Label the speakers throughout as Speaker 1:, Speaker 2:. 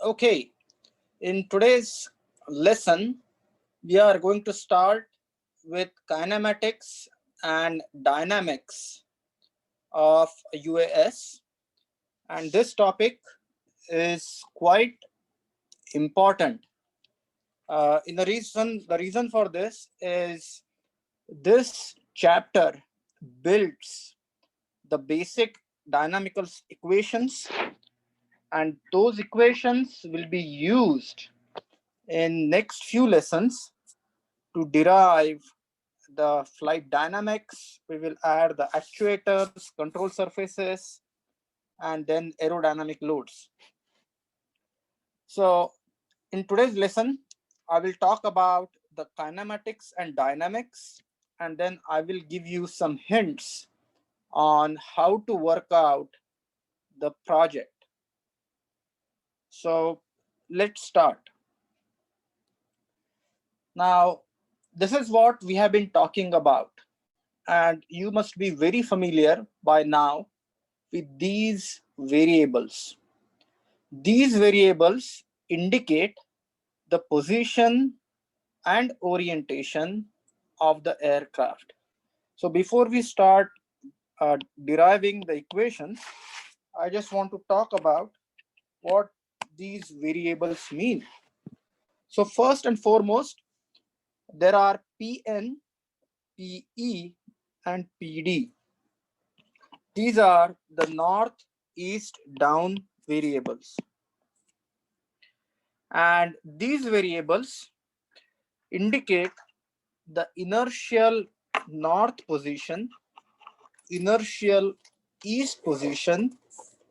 Speaker 1: Okay, in today's lesson, we are going to start with kinematics and dynamics of UAS. And this topic is quite important. The reason for this is this chapter builds the basic dynamical equations, and those equations will be used in next few lessons to derive the flight dynamics. We will add the actuators, control surfaces, and then aerodynamic loads. So in today's lesson, I will talk about the kinematics and dynamics, and then I will give you some hints on how to work out the project. So let's start. Now, this is what we have been talking about, and you must be very familiar by now with these variables. These variables indicate the position and orientation of the aircraft. So before we start deriving the equations, I just want to talk about what these variables mean. So first and foremost, there are Pn, Pe, and Pd. These are the north, east, down variables. And these variables indicate the inertial north position, inertial east position,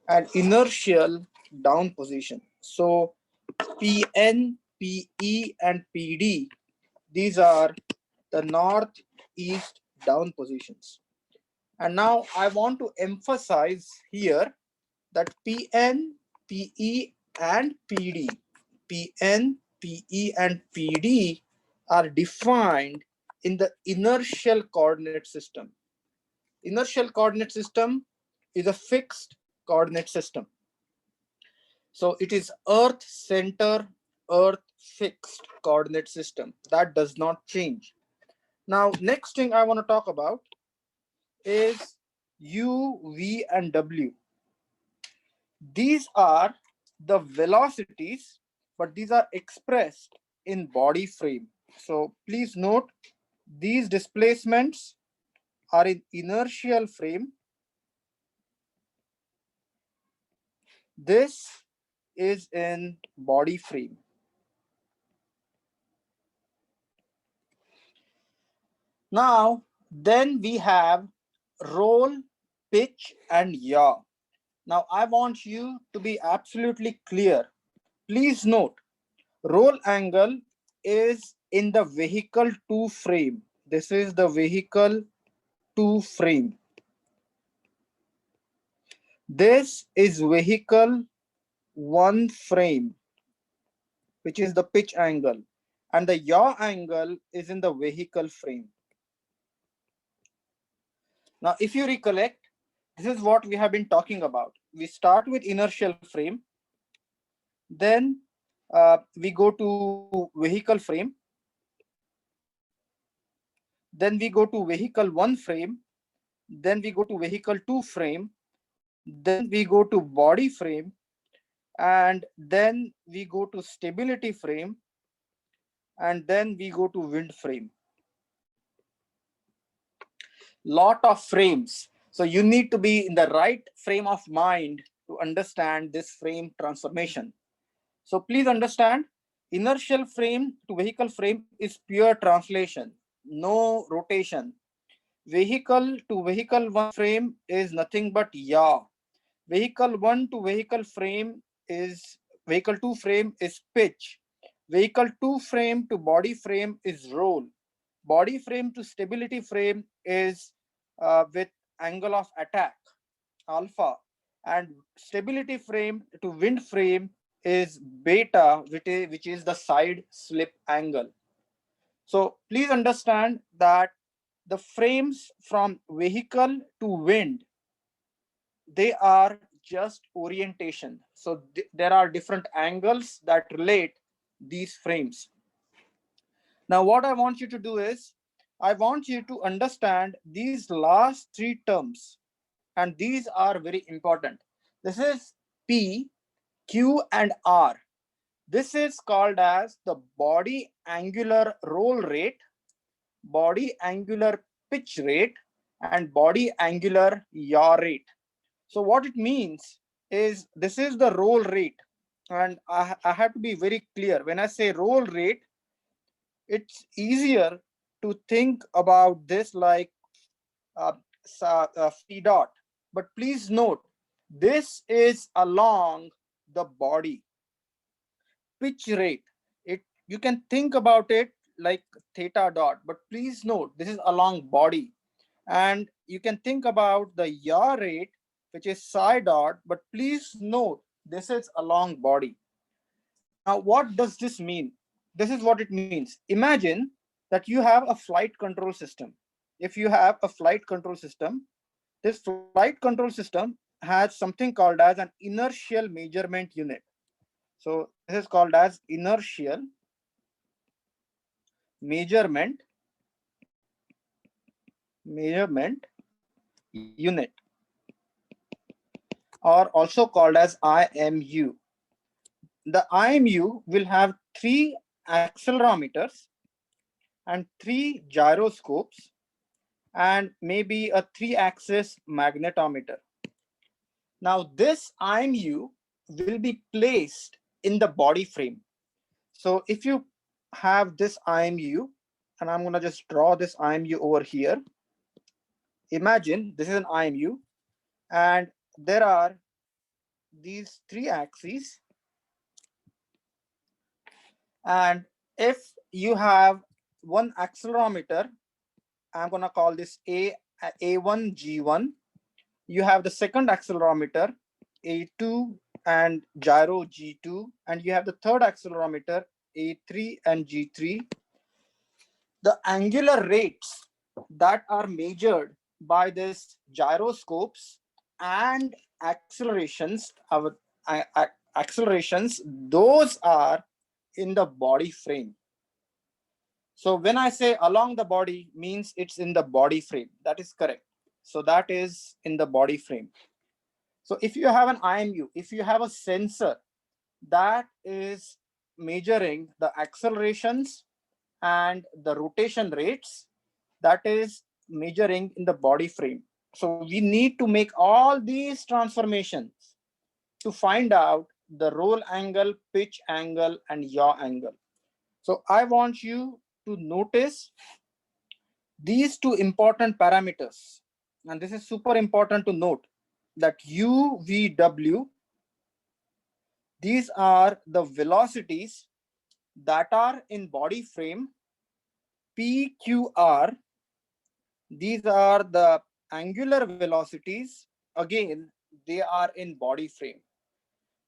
Speaker 1: and inertial down position. So Pn, Pe, and Pd, these are the north, east, down positions. And now I want to emphasize here that Pn, Pe, and Pd, Pn, Pe, and Pd are defined in the inertial coordinate system. Inertial coordinate system is a fixed coordinate system. So it is Earth center, Earth fixed coordinate system that does not change. Now, next thing I want to talk about is U, V, and W. These are the velocities, but these are expressed in body frame. So please note, these displacements are in inertial frame. This is in body frame. Now, then we have roll, pitch, and yaw. Now, I want you to be absolutely clear. Please note, roll angle is in the vehicle 2 frame. This is the vehicle 2 frame. This is vehicle 1 frame, which is the pitch angle. And the yaw angle is in the vehicle frame. Now, if you recollect, this is what we have been talking about. We start with inertial frame. Then we go to vehicle frame. Then we go to vehicle 1 frame. Then we go to vehicle 2 frame. Then we go to body frame. And then we go to stability frame. And then we go to wind frame. Lot of frames. So you need to be in the right frame of mind to understand this frame transformation. So please understand, inertial frame to vehicle frame is pure translation, no rotation. Vehicle to vehicle 1 frame is nothing but yaw. Vehicle 1 to vehicle frame is, vehicle 2 frame is pitch. Vehicle 2 frame to body frame is roll. Body frame to stability frame is with angle of attack, alpha. And stability frame to wind frame is beta, which is the side slip angle. So please understand that the frames from vehicle to wind, they are just orientation. So there are different angles that relate these frames. Now, what I want you to do is, I want you to understand these last three terms, and these are very important. This is P, Q, and R. This is called as the body angular roll rate, body angular pitch rate, and body angular yaw rate. So what it means is, this is the roll rate. And I have to be very clear. When I say roll rate, it's easier to think about this like phi dot. But please note, this is along the body. Pitch rate, you can think about it like theta dot, but please note this is along body. And you can think about the yaw rate, which is psi dot, but please note this is along body. Now, what does this mean? This is what it means. Imagine that you have a flight control system. If you have a flight control system, this flight control system has something called as an inertial measurement unit. So this is called as inertial measurement unit, or also called as IMU. The IMU will have 3 accelerometers and 3 gyroscopes and maybe a 3-axis magnetometer. Now this IMU will be placed in the body frame. So if you have this IMU, and I'm going to just draw this IMU over here. Imagine this is an IMU, and there are these 3 axes. And if you have one accelerometer, I'm going to call this A1, G1. You have the second accelerometer, A2 and gyro G2. And you have the third accelerometer, A3 and G3. The angular rates that are measured by this gyroscopes and accelerations, those are in the body frame. So when I say along the body, means it's in the body frame. That is correct. So that is in the body frame. So if you have an IMU, if you have a sensor that is measuring the accelerations and the rotation rates, that is measuring in the body frame. So we need to make all these transformations to find out the roll angle, pitch angle, and yaw angle. So I want you to notice these 2 important parameters. And this is super important to note, that U, V, W, these are the velocities that are in body frame. P, Q, R, these are the angular velocities. Again, they are in body frame.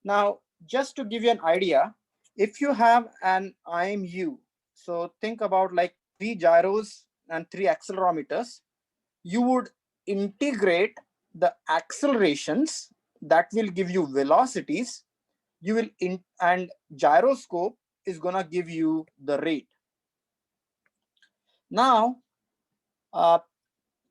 Speaker 1: Now, just to give you an idea, if you have an IMU, so think about like 3 gyros and 3 accelerometers, you would integrate the accelerations that will give you velocities. You will and gyroscope is gonna give you the rate. Now,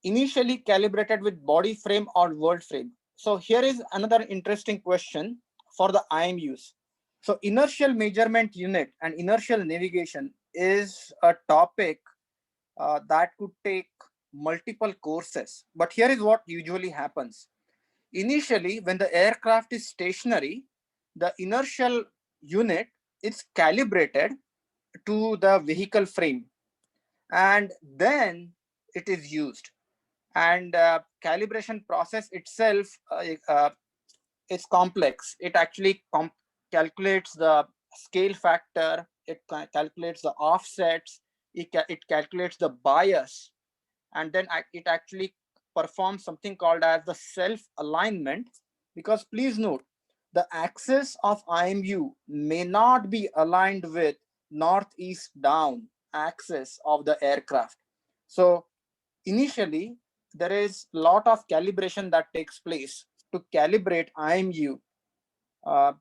Speaker 1: initially calibrated with body frame or world frame. So here is another interesting question for the IMUs. So inertial measurement unit and inertial navigation is a topic that could take multiple courses. But here is what usually happens. Initially, when the aircraft is stationary, the inertial unit is calibrated to the vehicle frame, and then it is used. And calibration process itself is complex. It actually calculates the scale factor, it calculates the offsets, it calculates the bias, and then it actually performs something called as the self alignment. Because please note, the axis of IMU may not be aligned with northeast down axis of the aircraft. So initially there is a lot of calibration that takes place. to calibrate IMU uh,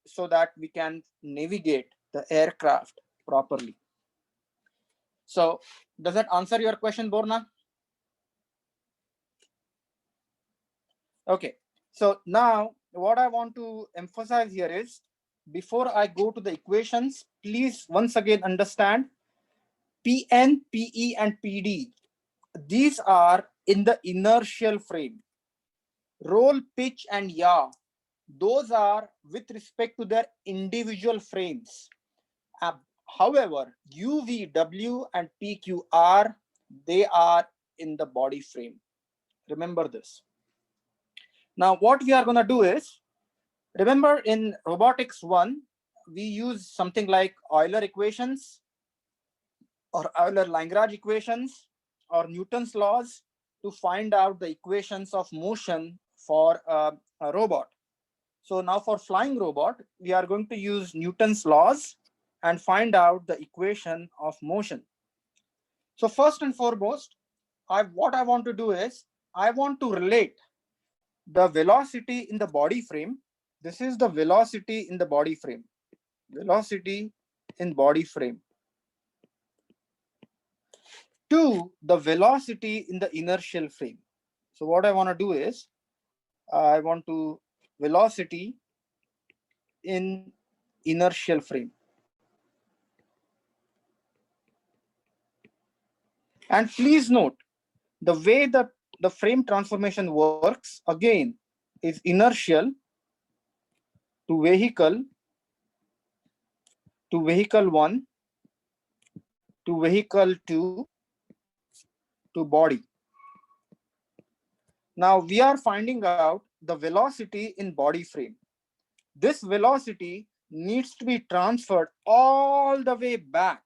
Speaker 1: so that we can navigate the aircraft properly. So does that answer your question, Borna? Okay, so now what I want to emphasize here is, before I go to the equations, please once again understand Pn, Pe, and Pd. These are in the inertial frame. Roll, pitch, and yaw, those are with respect to their individual frames. However, U, V, W, and PQR, they are in the body frame. Remember this. Now, what we are going to do is, remember in robotics 1, we use something like Euler equations or Euler-Lagrange equations or Newton's laws to find out the equations of motion for a robot. So now for flying robot, we are going to use Newton's laws and find out the equation of motion. So first and foremost, what I want to do is, I want to relate the velocity in the body frame. This is the velocity in the body frame. Velocity in body frame to the velocity in the inertial frame. So what I want to do is, I want to velocity in inertial frame. And please note, the way the frame transformation works, again, is inertial to vehicle 1 to vehicle 2 to body. Now we are finding out the velocity in body frame. This velocity needs to be transferred all the way back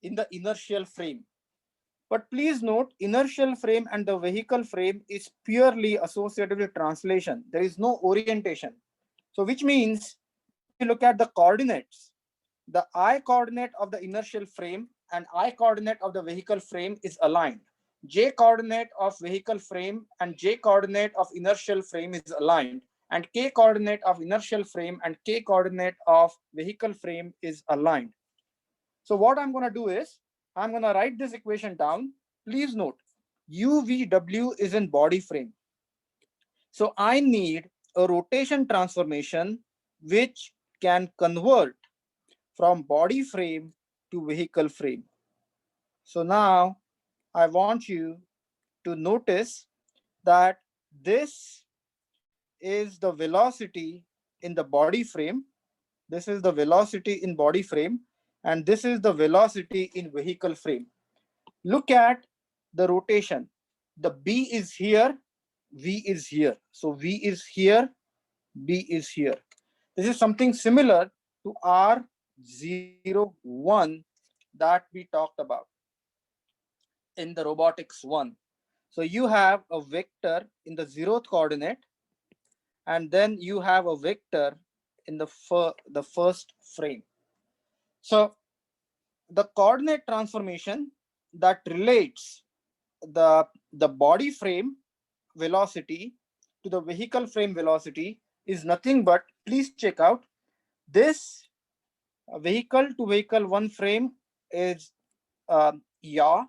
Speaker 1: in the inertial frame. But please note, inertial frame and the vehicle frame is purely associated with translation. There is no orientation. So which means, if you look at the coordinates, the I coordinate of the inertial frame and I coordinate of the vehicle frame is aligned. J coordinate of vehicle frame and J coordinate of inertial frame is aligned. And K coordinate of inertial frame and K coordinate of vehicle frame is aligned. So what I'm going to do is, I'm going to write this equation down. Please note, UVW is in body frame. So I need a rotation transformation which can convert from body frame to vehicle frame. So now I want you to notice that this is the velocity in the body frame. This is the velocity in body frame, and this is the velocity in vehicle frame. Look at the rotation. The B is here, V is here. So V is here, B is here. This is something similar to R01 that we talked about in the robotics 1. So you have a vector in the 0th coordinate, and then you have a vector in the first frame. So the coordinate transformation that relates the body frame velocity to the vehicle frame velocity is nothing but, please check out, this vehicle to vehicle 1 frame is yaw,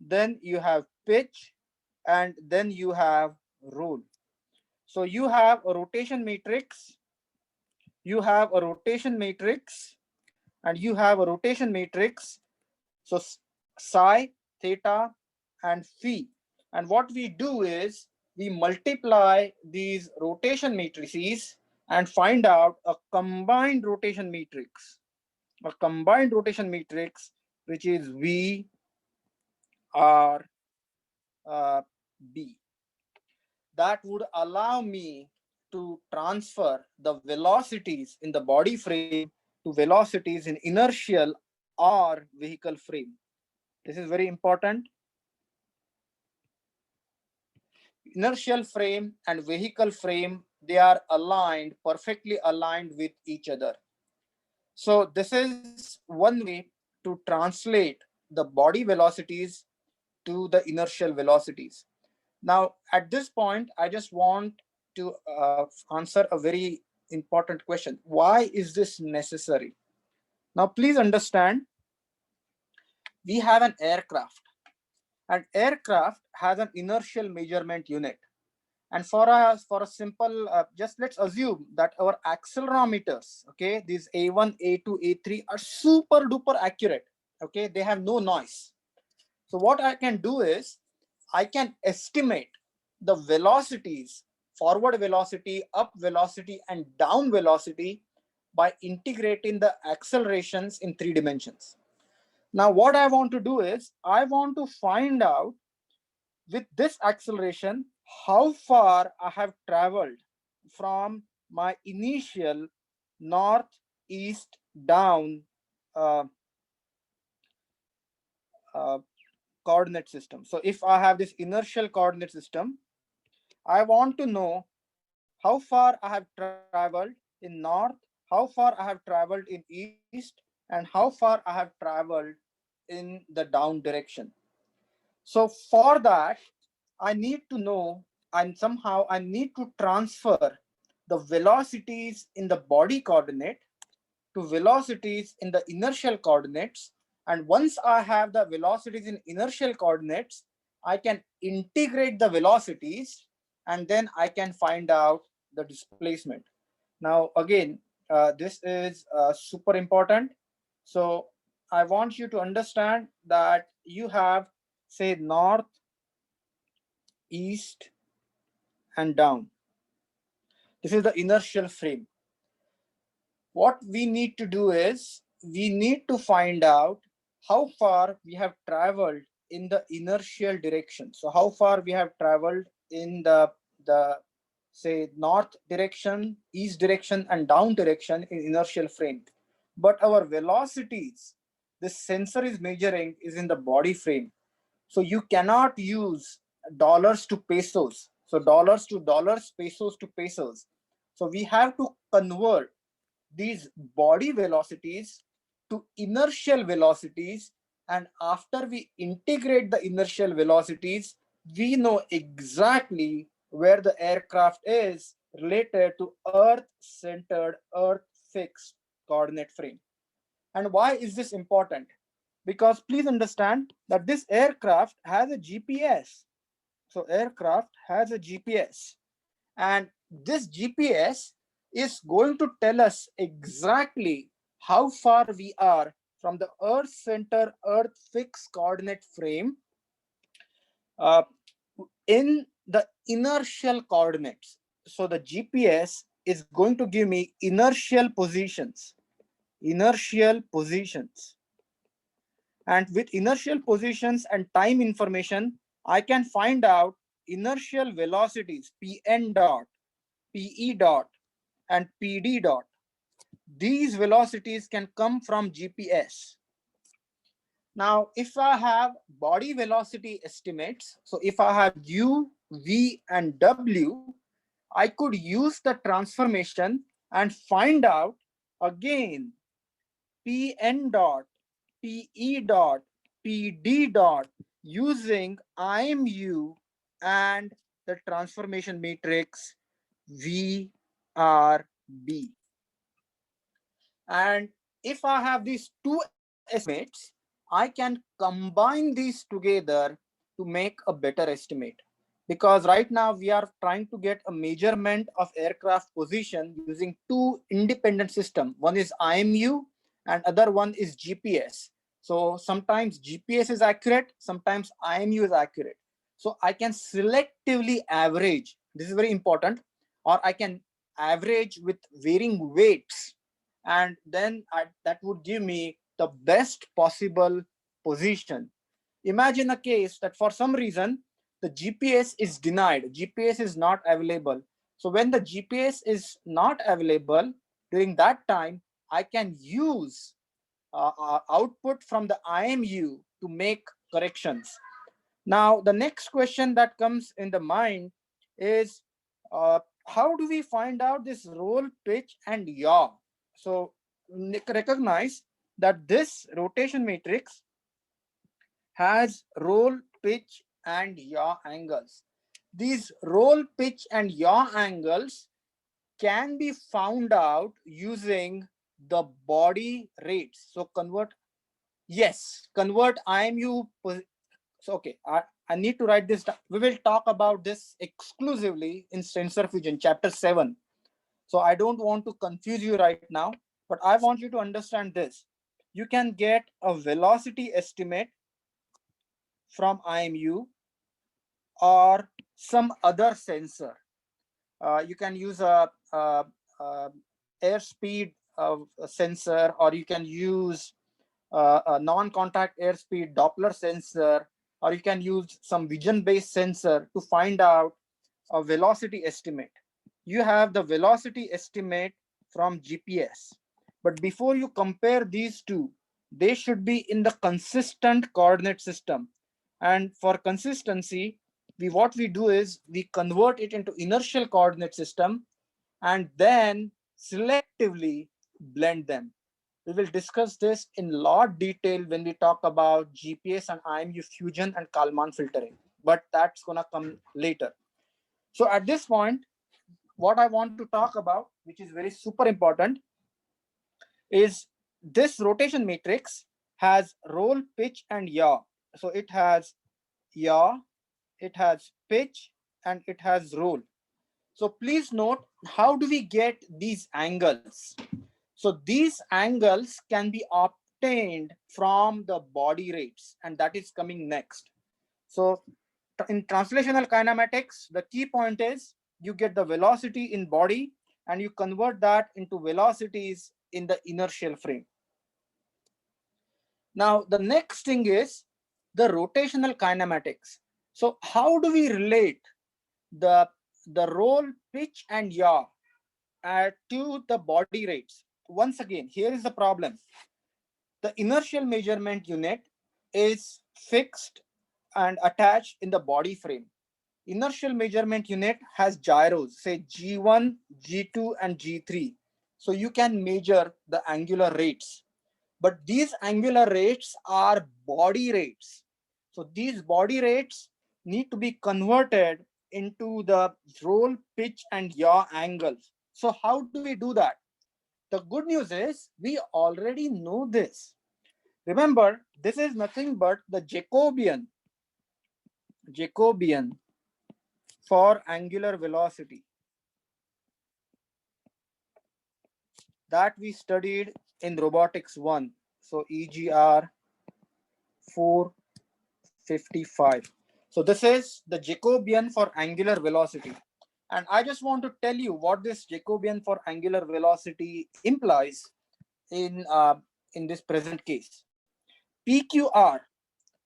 Speaker 1: then you have pitch, and then you have roll. So you have a rotation matrix, you have a rotation matrix, and you have a rotation matrix. So psi, theta, and phi. And what we do is, we multiply these rotation matrices and find out a combined rotation matrix. A combined rotation matrix, which is V R B. That would allow me to transfer the velocities in the body frame to velocities in inertial or vehicle frame. This is very important. Inertial frame and vehicle frame, they are aligned, perfectly aligned with each other. So this is one way to translate the body velocities to the inertial velocities. Now, at this point, I just want to answer a very important question. Why is this necessary? Now, please understand, we have an aircraft. An aircraft has an inertial measurement unit. And for a simple, just let's assume that our accelerometers, okay, these A1, A2, A3 are super duper accurate. Okay, they have no noise. So what I can do is I can estimate the velocities, forward velocity, up velocity, and down velocity by integrating the accelerations in 3 dimensions. Now, what I want to do is I want to find out with this acceleration how far I have traveled from my initial north, east, down uh, uh, coordinate system. So if I have this inertial coordinate system, I want to know how far I have traveled in north, how far I have traveled in east, and how far I have traveled in the down direction. So for that, I need to know, and somehow I need to transfer the velocities in the body coordinate to velocities in the inertial coordinates. And once I have the velocities in inertial coordinates, I can integrate the velocities and then I can find out the displacement. Now, again, this is super important. So I want you to understand that you have, say, north, east, and down. This is the inertial frame. What we need to do is we need to find out how far we have traveled in the inertial direction. So how far we have traveled in the say north direction, east direction, and down direction in inertial frame. But our velocities, this sensor is measuring, is in the body frame. So you cannot use dollars to pesos. So dollars to dollars, pesos to pesos. So we have to convert these body velocities to inertial velocities. And after we integrate the inertial velocities, we know exactly where the aircraft is related to Earth-centered, Earth-fixed coordinate frame. And why is this important? Because please understand that this aircraft has a GPS. So aircraft has a GPS. And this GPS is going to tell us exactly how far we are from the Earth center, Earth fixed coordinate frame uh, in the inertial coordinates. So the GPS is going to give me inertial positions. Inertial positions. And with inertial positions and time information, I can find out inertial velocities, Pn dot, Pe dot, and PD dot. These velocities can come from GPS. Now, if I have body velocity estimates, so if I have U, V, and W, I could use the transformation and find out again Pn dot, Pe dot, Pd dot using IMU and the transformation matrix VRB. And if I have these two estimates, I can combine these together to make a better estimate. Because right now we are trying to get a measurement of aircraft position using two independent systems. One is IMU and other one is GPS. So sometimes GPS is accurate, sometimes IMU is accurate. So I can selectively average, this is very important, or I can average with varying weights, and then that would give me the best possible position. Imagine a case that for some reason the GPS is denied, GPS is not available. So when the GPS is not available, during that time, I can use output from the IMU to make corrections. Now, the next question that comes in the mind is how do we find out this roll, pitch, and yaw? So recognize that this rotation matrix has roll, pitch, and yaw angles. These roll, pitch, and yaw angles can be found out using the body rates. So convert, yes, convert IMU. So okay, I need to write this down. We will talk about this exclusively in sensor fusion, chapter 7. So I don't want to confuse you right now, but I want you to understand this. You can get a velocity estimate from IMU or some other sensor. You can use a airspeed sensor, or you can use a non-contact airspeed Doppler sensor, or you can use some vision-based sensor to find out a velocity estimate. You have the velocity estimate from GPS. But before you compare these two, they should be in the consistent coordinate system. And for consistency, what we do is we convert it into inertial coordinate system and then selectively blend them. We will discuss this in lot detail when we talk about GPS and IMU fusion and Kalman filtering, but that's gonna come later. So at this point, what I want to talk about, which is very super important, is this rotation matrix has roll, pitch, and yaw. So it has yaw, it has pitch, and it has roll. So please note, how do we get these angles? So these angles can be obtained from the body rates, and that is coming next. So in translational kinematics, the key point is you get the velocity in body and you convert that into velocities in the inertial frame. Now, the next thing is the rotational kinematics. So how do we relate the roll, pitch, and yaw to the body rates? Once again, here is the problem. The inertial measurement unit is fixed and attached in the body frame. Inertial measurement unit has gyros, say G1, G2, and G3. So you can measure the angular rates. But these angular rates are body rates. So these body rates need to be converted into the roll, pitch, and yaw angles. So how do we do that? The good news is we already know this. Remember, this is nothing but the Jacobian for angular velocity that we studied in robotics 1. So EGR 455. So this is the Jacobian for angular velocity. And I just want to tell you what this Jacobian for angular velocity implies in this present case. PQR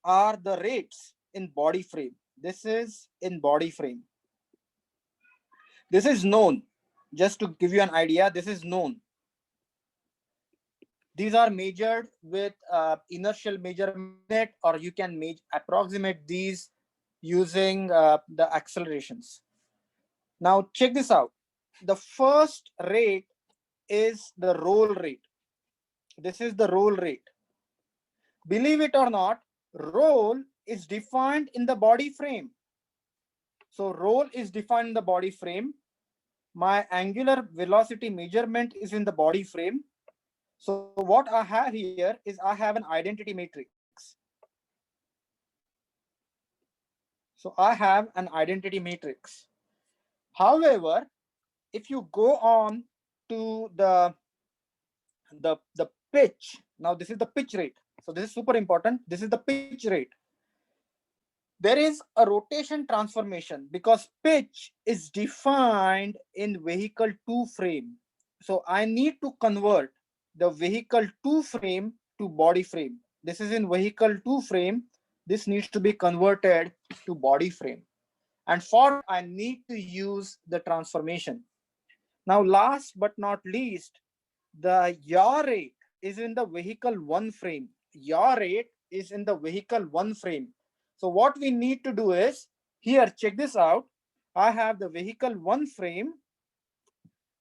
Speaker 1: are the rates in body frame. This is in body frame. This is known. Just to give you an idea, this is known. These are measured with inertial measurement, or you can approximate these using the accelerations. Now check this out. The first rate is the roll rate. This is the roll rate. Believe it or not, roll is defined in the body frame. So roll is defined in the body frame. My angular velocity measurement is in the body frame. So what I have here is I have an identity matrix. So I have an identity matrix. However, if you go on to the pitch, now this is the pitch rate. So this is super important. This is the pitch rate. There is a rotation transformation because pitch is defined in vehicle 2 frame. So I need to convert the vehicle 2 frame to body frame. This is in vehicle 2 frame. This needs to be converted to body frame. And for I need to use the transformation. Now, last but not least, the yaw rate is in the vehicle 1 frame. Yaw rate is in the vehicle 1 frame. So what we need to do is, here, check this out. I have the vehicle 1 frame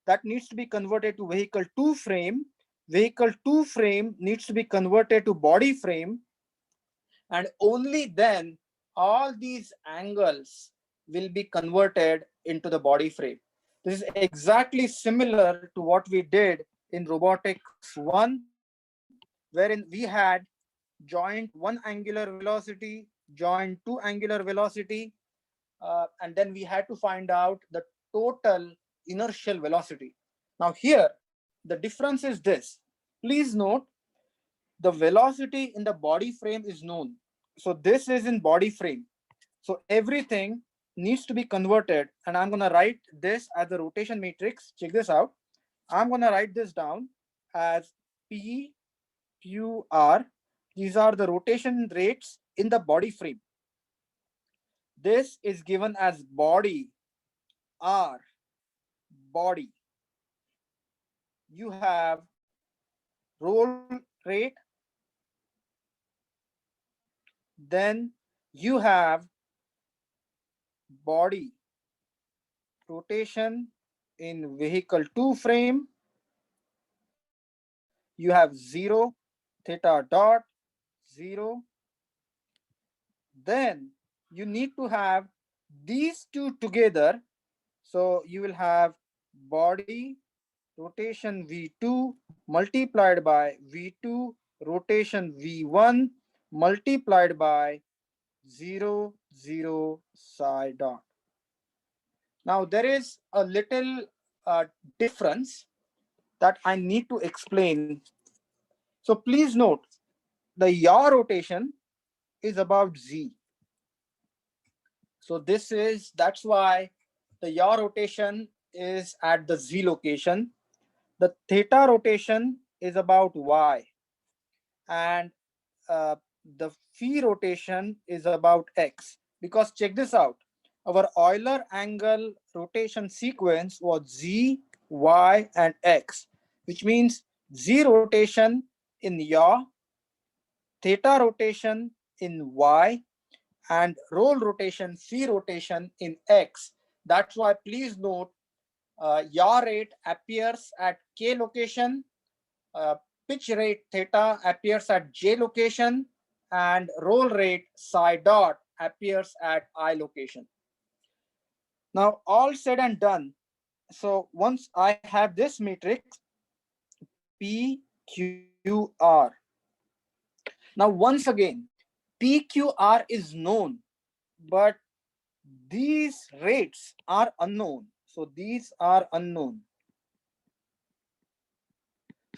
Speaker 1: that needs to be converted to vehicle 2 frame. Vehicle 2 frame needs to be converted to body frame. And only then all these angles will be converted into the body frame. This is exactly similar to what we did in robotics 1, wherein we had joint 1 angular velocity, joint 2 angular velocity, and then we had to find out the total inertial velocity. Now here, the difference is this. Please note, the velocity in the body frame is known. So this is in body frame. So everything needs to be converted, and I'm going to write this as the rotation matrix. Check this out. I'm going to write this down as P, Q, R. These are the rotation rates in the body frame. This is given as body, R, body. You have roll rate, then you have body rotation in vehicle 2 frame. You have 0, theta dot, 0. Then you need to have these two together. So you will have body rotation V2 multiplied by V2 rotation V1 multiplied by 0, 0 psi dot. Now there is a little difference that I need to explain. So please note, the yaw rotation is about Z. So that's why the yaw rotation is at the Z location. The theta rotation is about Y, and the phi rotation is about X. Because check this out, our Euler angle rotation sequence was Z, Y, and X, which means Z rotation in yaw, theta rotation in Y, and roll rotation, phi rotation in X. That's why please note, yaw rate appears at K location, uh, pitch rate theta appears at J location, and roll rate psi dot appears at I location. Now all said and done, so once I have this matrix PQR, now once again PQR is known, but these rates are unknown. So these are unknown.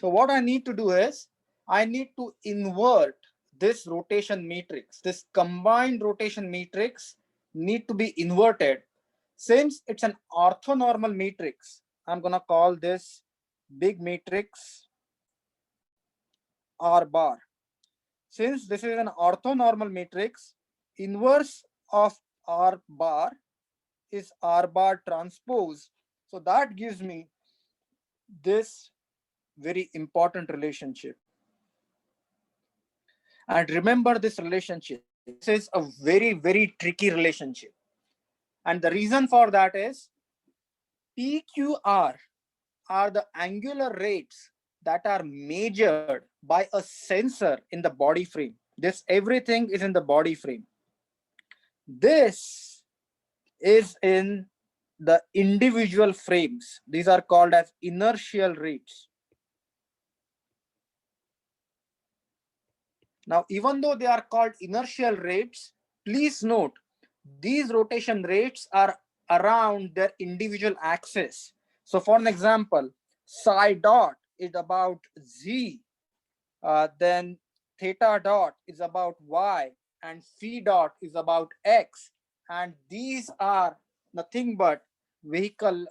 Speaker 1: So what I need to do is I need to invert this rotation matrix. This combined rotation matrix need to be inverted. Since it's an orthonormal matrix, I'm gonna call this big matrix R bar. Since this is an orthonormal matrix, inverse of R bar is R bar transpose. So that gives me this very important relationship. And remember this relationship. This is a very, very tricky relationship. And the reason for that is PQR are the angular rates that are measured by a sensor in the body frame. This everything is in the body frame. This is in the individual frames. These are called as inertial rates. Now, even though they are called inertial rates, please note these rotation rates are around their individual axis. So for an example, psi dot is about Z, then theta dot is about Y, and phi dot is about X. And these are nothing but vehicle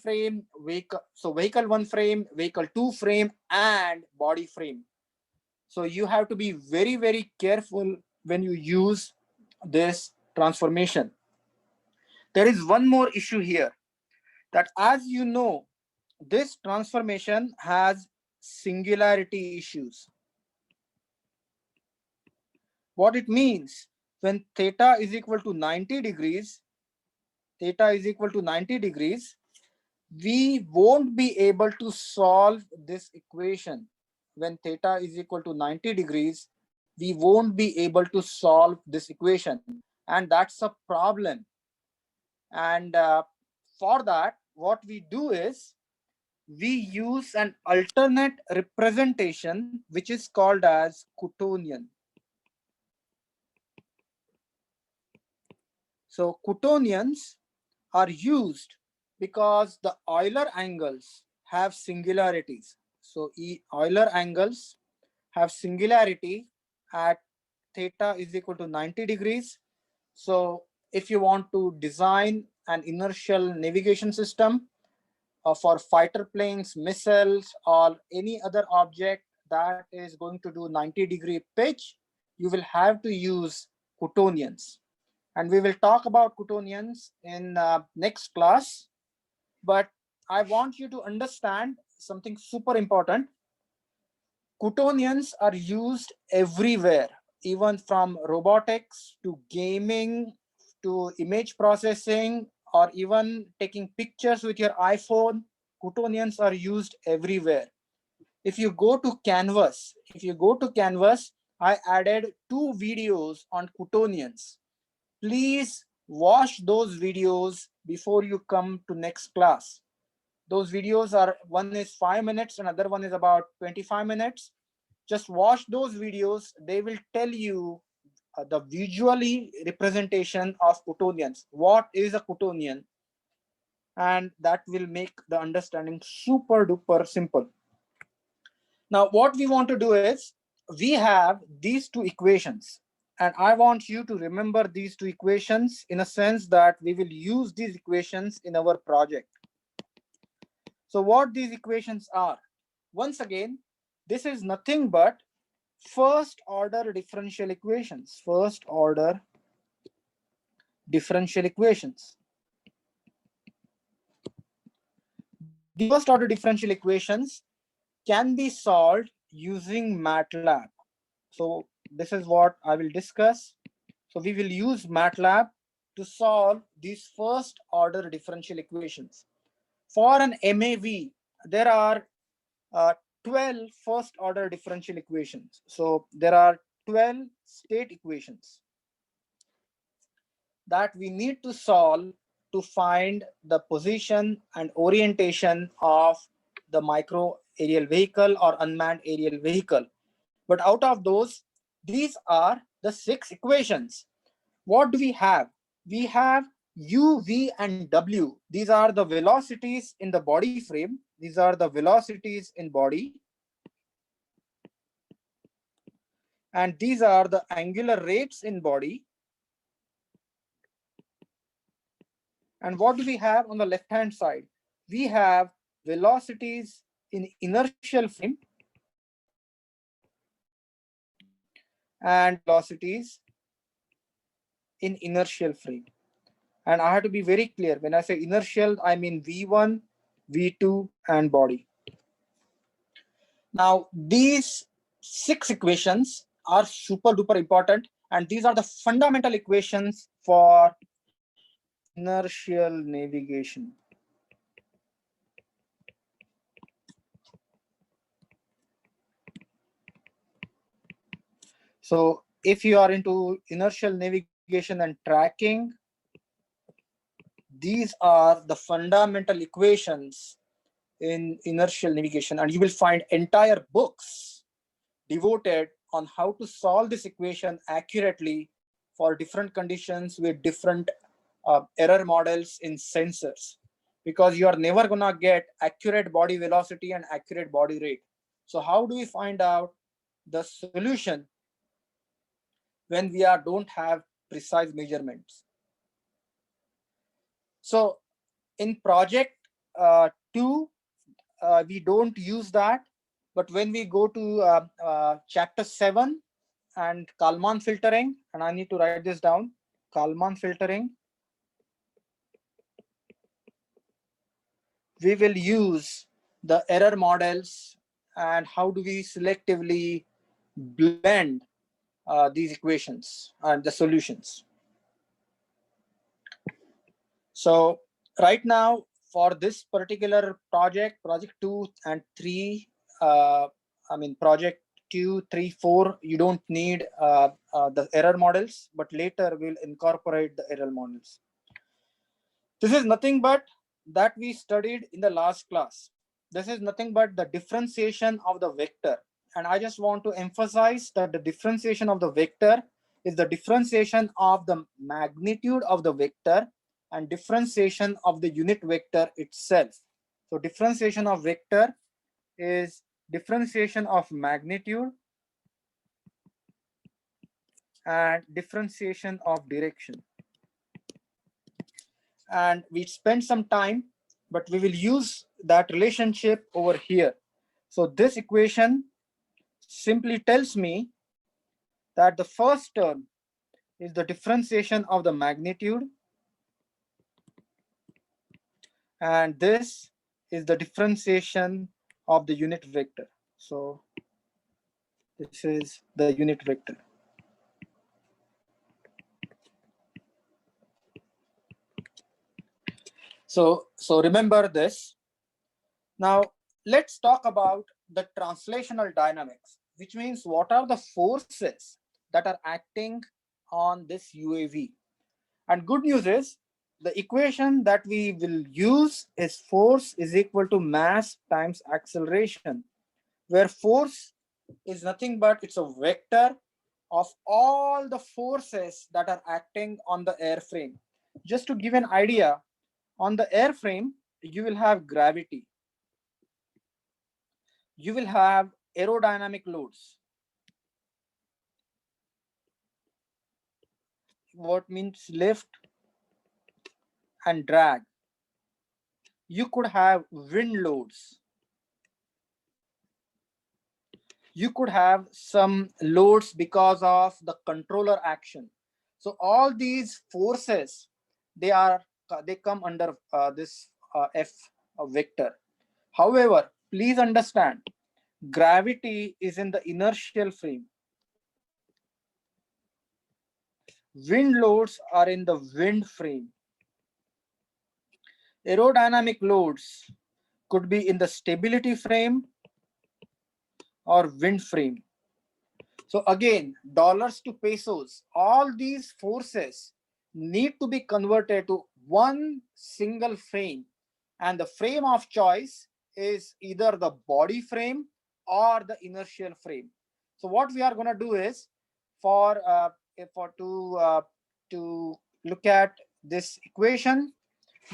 Speaker 1: frame, vehicle 1 frame, vehicle 2 frame, and body frame. So you have to be very, very careful when you use this transformation. There is one more issue here, that as you know, this transformation has singularity issues. What it means, when theta is equal to 90 degrees, we won't be able to solve this equation. When theta is equal to 90 degrees, we won't be able to solve this equation. And that's a problem. And for that, what we do is we use an alternate representation which is called as Coutonian. So Coutonians are used because the Euler angles have singularities. So Euler angles have singularity at theta is equal to 90 degrees. So if you want to design an inertial navigation system for fighter planes, missiles, or any other object that is going to do 90-degree pitch, you will have to use Coutonians. And we will talk about Coutonians in next class. But I want you to understand something super important. Coutonians are used everywhere, even from robotics to gaming to image processing or even taking pictures with your iPhone. Coutonians are used everywhere. If you go to Canvas, I added 2 videos on Coutonians. Please watch those videos before you come to next class. Those videos are, one is 5 minutes, another one is about 25 minutes. Just watch those videos. They will tell you the visually representation of Coutonians. What is a Coutonian? And that will make the understanding super duper simple. Now, what we want to do is we have these 2 equations, and I want you to remember these 2 equations in a sense that we will use these equations in our project. So what these equations are, once again, this is nothing but first order differential equations. First order differential equations. The first order differential equations can be solved using MATLAB. So this is what I will discuss. So we will use MATLAB to solve these first order differential equations. For an MAV, there are 12 first order differential equations. So there are 12 state equations that we need to solve to find the position and orientation of the micro aerial vehicle or unmanned aerial vehicle. But out of those, these are the 6 equations. What do we have? We have U, V, and W. These are the velocities in the body frame. These are the velocities in body. And these are the angular rates in body. And what do we have on the left-hand side? We have velocities in inertial frame and velocities in inertial frame. And I have to be very clear. When I say inertial, I mean V1, V2, and body. Now, these 6 equations are super duper important, and these are the fundamental equations for inertial navigation. So if you are into inertial navigation and tracking, these are the fundamental equations in inertial navigation, and you will find entire books devoted on how to solve this equation accurately for different conditions with different error models in sensors, because you are never gonna get accurate body velocity and accurate body rate. So how do we find out the solution when we don't have precise measurements? So in project 2, we don't use that. But when we go to chapter 7 and Kalman filtering, and I need to write this down, Kalman filtering, we will use the error models and how do we selectively blend these equations and the solutions. So right now, for this particular project, project 2 and 3, project 2, 3, 4, you don't need the error models, but later we'll incorporate the error models. This is nothing but that we studied in the last class. This is nothing but the differentiation of the vector. And I just want to emphasize that the differentiation of the vector is the differentiation of the magnitude of the vector and differentiation of the unit vector itself. So differentiation of vector is differentiation of magnitude and differentiation of direction. And we spent some time, but we will use that relationship over here. So this equation simply tells me that the first term is the differentiation of the magnitude, and this is the differentiation of the unit vector. So this is the unit vector. So remember this. Now let's talk about the translational dynamics, which means what are the forces that are acting on this UAV. And good news is the equation that we will use is force is equal to mass times acceleration, where force is nothing but it's a vector of all the forces that are acting on the airframe. Just to give an idea, on the airframe, you will have gravity, you will have aerodynamic loads. What means lift and drag. You could have wind loads. You could have some loads because of the controller action. So all these forces, they come under this F vector. However, please understand, gravity is in the inertial frame. Wind loads are in the wind frame. Aerodynamic loads could be in the stability frame or wind frame. So again, dollars to pesos, all these forces need to be converted to one single frame. And the frame of choice is either the body frame or the inertial frame. So what we are going to do is to look at this equation,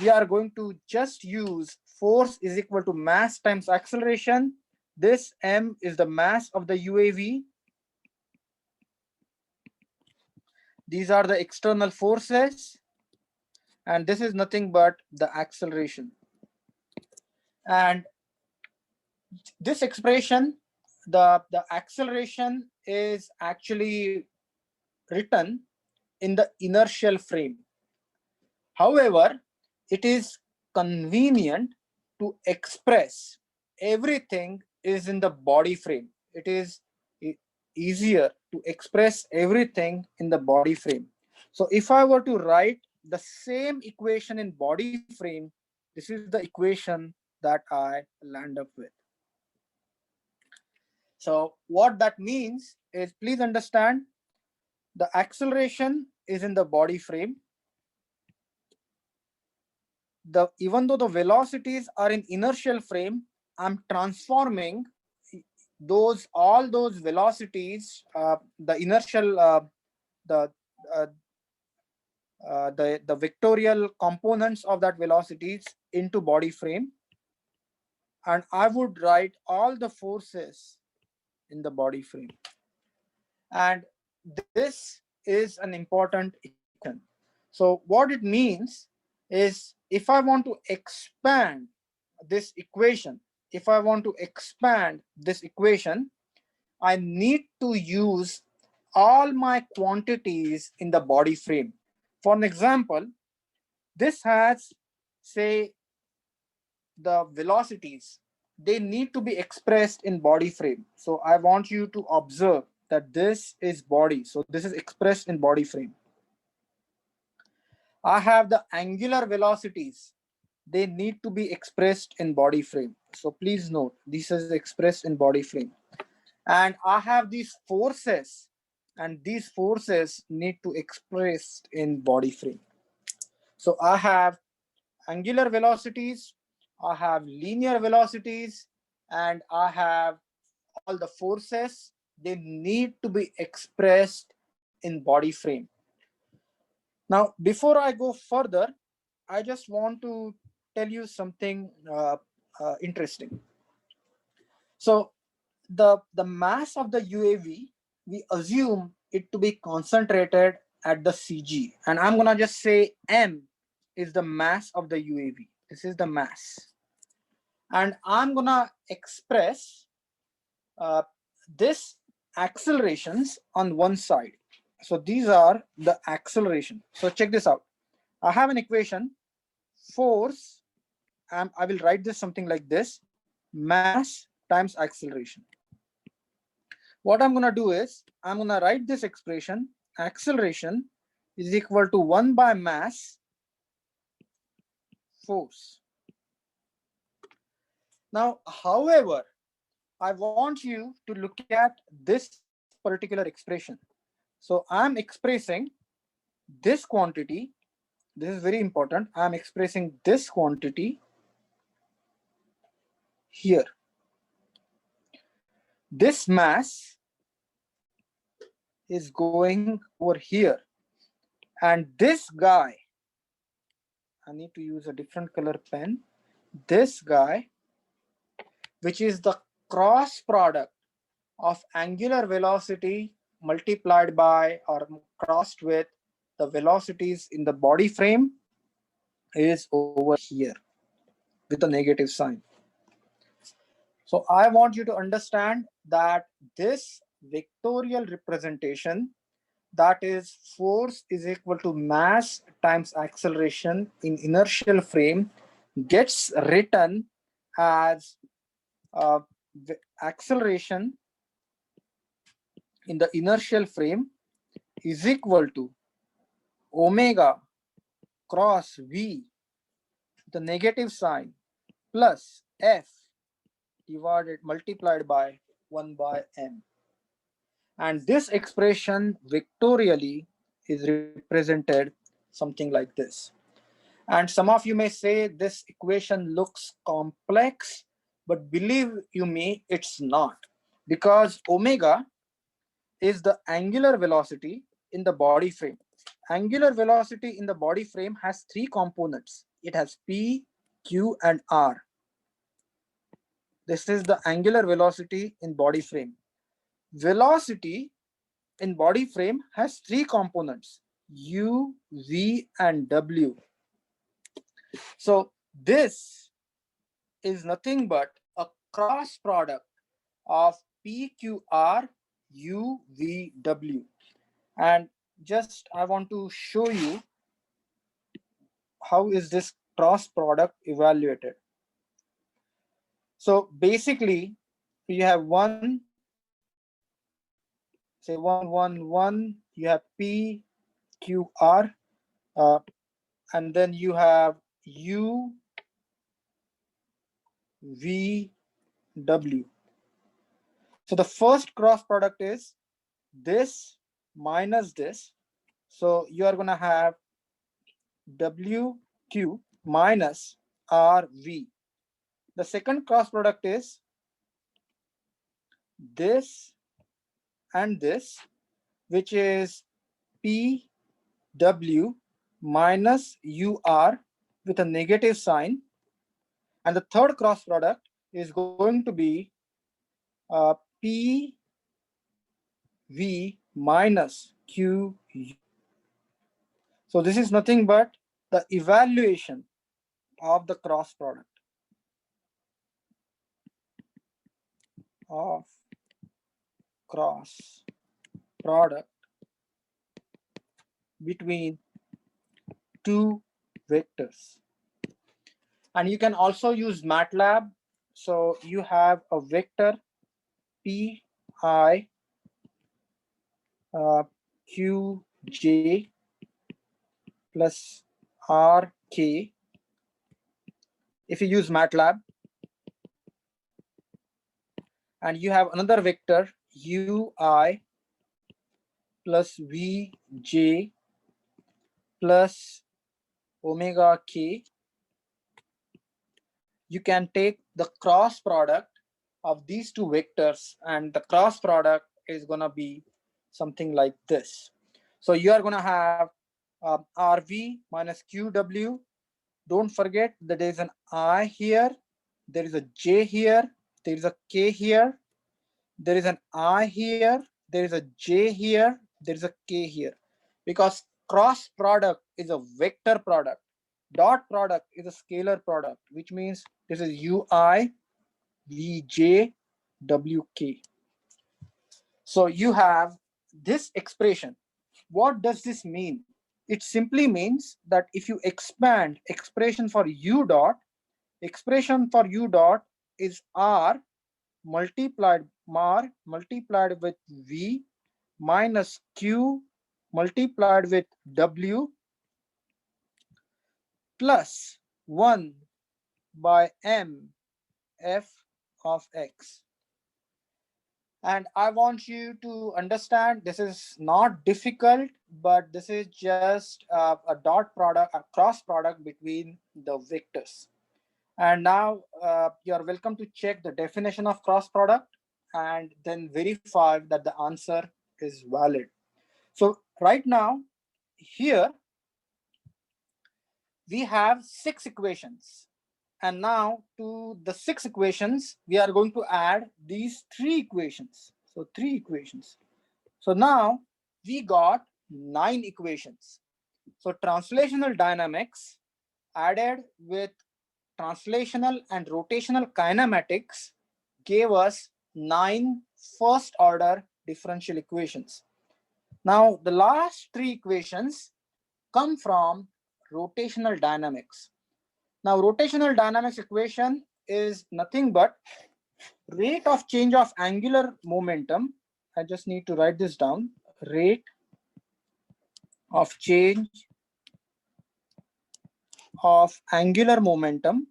Speaker 1: we are going to just use force is equal to mass times acceleration. This M is the mass of the UAV. These are the external forces, and this is nothing but the acceleration. And this expression, the acceleration is actually written in the inertial frame. However, it is convenient to express everything is in the body frame. It is easier to express everything in the body frame. So if I were to write the same equation in body frame, this is the equation that I land up with. So what that means is, please understand, the acceleration is in the body frame. Even though the velocities are in inertial frame, I'm transforming all those velocities, the inertial, the uh, the vectorial components of that velocities into body frame, and I would write all the forces in the body frame. And this is an important equation. So what it means is, if I want to expand this equation, I need to use all my quantities in the body frame. For an example, this has, say, the velocities. They need to be expressed in body frame. So I want you to observe that this is body. So this is expressed in body frame. I have the angular velocities. They need to be expressed in body frame. So please note, this is expressed in body frame. And I have these forces, and these forces need to expressed in body frame. So I have angular velocities, I have linear velocities, and I have all the forces. They need to be expressed in body frame. Now, before I go further, I just want to tell you something interesting. So the mass of the UAV, we assume it to be concentrated at the CG, and I'm gonna just say M is the mass of the UAV. This is the mass, and I'm gonna express uh, this accelerations on one side. So these are the acceleration. So check this out. I have an equation, force, and I will write this something like this: mass times acceleration. What I'm going to do is I'm going to write this expression: acceleration is equal to 1 by mass force. Now, however, I want you to look at this particular expression. So I'm expressing this quantity. This is very important. I'm expressing this quantity here. This mass is going over here. And this guy, I need to use a different color pen. This guy, which is the cross product of angular velocity multiplied by or crossed with the velocities in the body frame, is over here with a negative sign. So I want you to understand that this vectorial representation, that is force is equal to mass times acceleration in inertial frame, gets written as the acceleration in the inertial frame is equal to omega cross v, the negative sign, plus f divided multiplied by 1 by m. And this expression vectorially is represented something like this. And some of you may say this equation looks complex, but believe you me, it's not, because omega is the angular velocity in the body frame. Angular velocity in the body frame has three components. It has P, Q, and R. This is the angular velocity in body frame. Velocity in body frame has three components: U, V, and W. So this is nothing but a cross product of PQR UVW. And just I want to show you how is this cross product evaluated. So basically you have one, say 111, you have PQR, and then you have UVW. So the first cross product is this minus this. So you are going to have WQ minus RV. The second cross product is this and this, which is PW minus UR with a negative sign. And the third cross product is going to be PV minus QU. So this is nothing but the evaluation of the cross product of cross product between two vectors. And you can also use MATLAB. So you have a vector Pi Qj plus Rk. If you use MATLAB, and you have another vector Ui plus Vj plus omega k you can take the cross product of these two vectors, and the cross product is going to be something like this. So you are going to have RV minus QW. Don't forget that there is an I here, there is a J here, there is a K here, there is an I here, there is a J here, there is a K here. Because cross product is a vector product, dot product is a scalar product, which means this is UI, VJ, WK. So you have this expression. What does this mean? It simply means that if you expand expression for U dot, expression for U dot is R multiplied with V minus Q multiplied with W plus 1 by M F of X. And I want you to understand this is not difficult, but this is just a dot product, a cross product between the vectors. And now you're welcome to check the definition of cross product and then verify that the answer is valid. So right now, here we have 6 equations. And now to the 6 equations, we are going to add these 3 equations. So 3 equations. So now we got 9 equations. So translational dynamics added with translational and rotational kinematics gave us 9 first order differential equations. Now the last 3 equations come from rotational dynamics. Now rotational dynamics equation is nothing but rate of change of angular momentum. I just need to write this down. Rate of change of angular momentum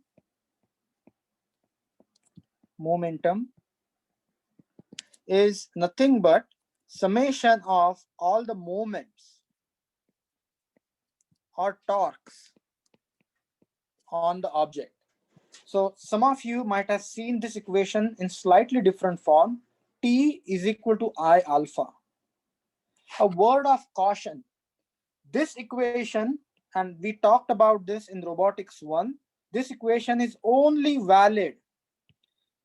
Speaker 1: is nothing but summation of all the moments or torques on the object. So some of you might have seen this equation in slightly different form. T is equal to I alpha. A word of caution. This equation, and we talked about this in robotics 1, this equation is only valid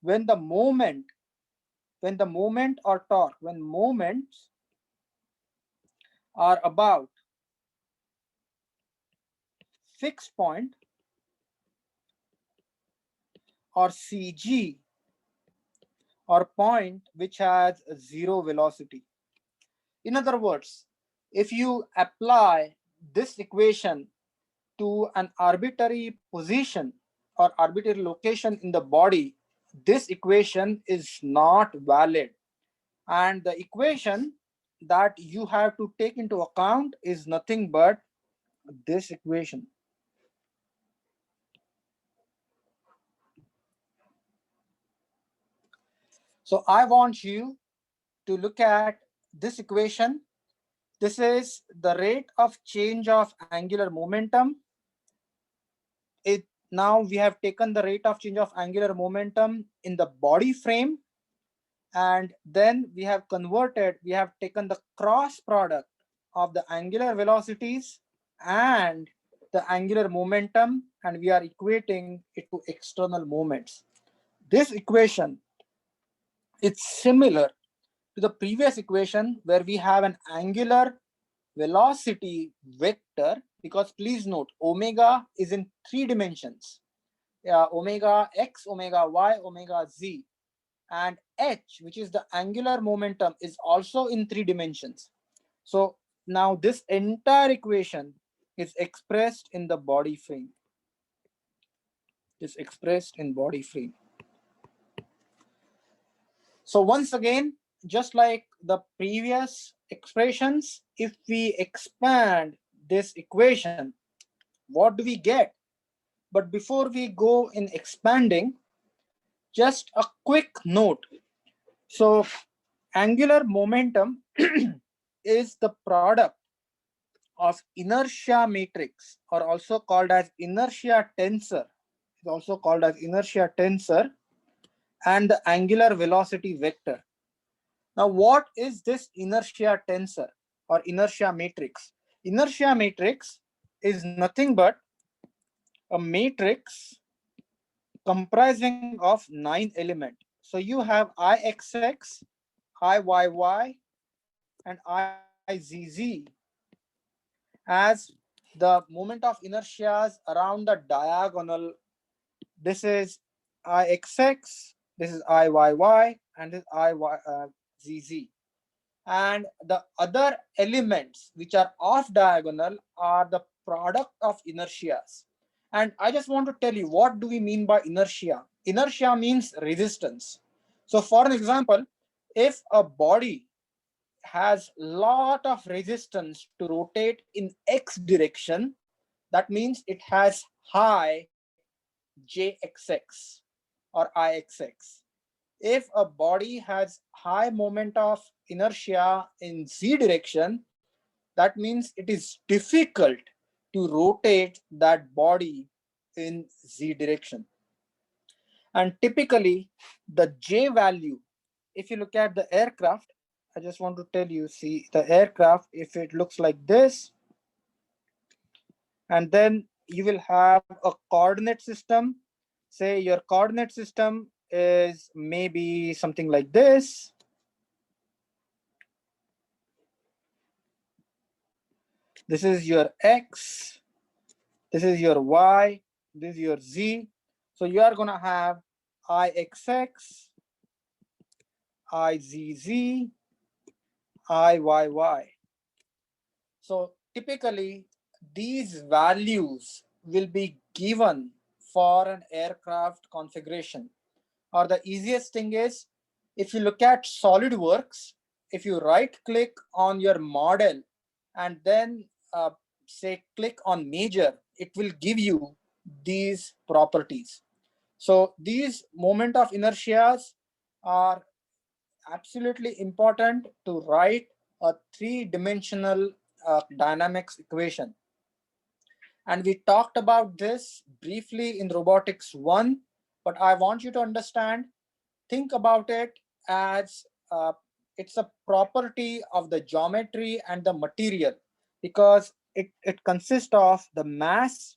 Speaker 1: when the moment or torque, when moments are about fixed point or CG or point which has zero velocity. In other words, if you apply this equation to an arbitrary position or arbitrary location in the body, this equation is not valid. And the equation that you have to take into account is nothing but this equation. So I want you to look at this equation. This is the rate of change of angular momentum. Now we have taken the rate of change of angular momentum in the body frame, and then we have taken the cross product of the angular velocities and the angular momentum, and we are equating it to external moments. This equation is similar to the previous equation where we have an angular velocity vector, because please note omega is in 3 dimensions, omega x, omega y, omega z, and h, which is the angular momentum, is also in 3 dimensions. So now this entire equation is expressed in the body frame. So once again, just like the previous expressions, if we expand this equation, what do we get? But before we go in expanding, just a quick note. So angular momentum is the product of inertia matrix, or also called as inertia tensor, is also called as inertia tensor, and the angular velocity vector. Now, what is this inertia tensor or inertia matrix? Inertia matrix is nothing but a matrix comprising of 9 elements. So you have Ixx, Iyy, and Izz as the moment of inertias around the diagonal. This is Ixx, this is Iyy, and this Izz. And the other elements which are off diagonal are the product of inertias. And I just want to tell you, what do we mean by inertia? Inertia means resistance. So for an example, if a body has lot of resistance to rotate in x direction, that means it has high jxx or ixx. If a body has high moment of inertia in z direction, that means it is difficult to rotate that body in z direction. And typically the j value, if you look at the aircraft, I just want to tell you, see the aircraft, if it looks like this, and then you will have a coordinate system. Say your coordinate system is maybe something like this. This is your x, this is your y, this is your z. So you are going to have Ixx, Izz, Iyy. So typically these values will be given for an aircraft configuration. Or the easiest thing is, if you look at SolidWorks, if you right click on your model and then say click on major, it will give you these properties. So these moment of inertias are absolutely important to write a three-dimensional dynamics equation. And we talked about this briefly in robotics 1, but I want you to understand, think about it as it's a property of the geometry and the material, because it consists of the mass,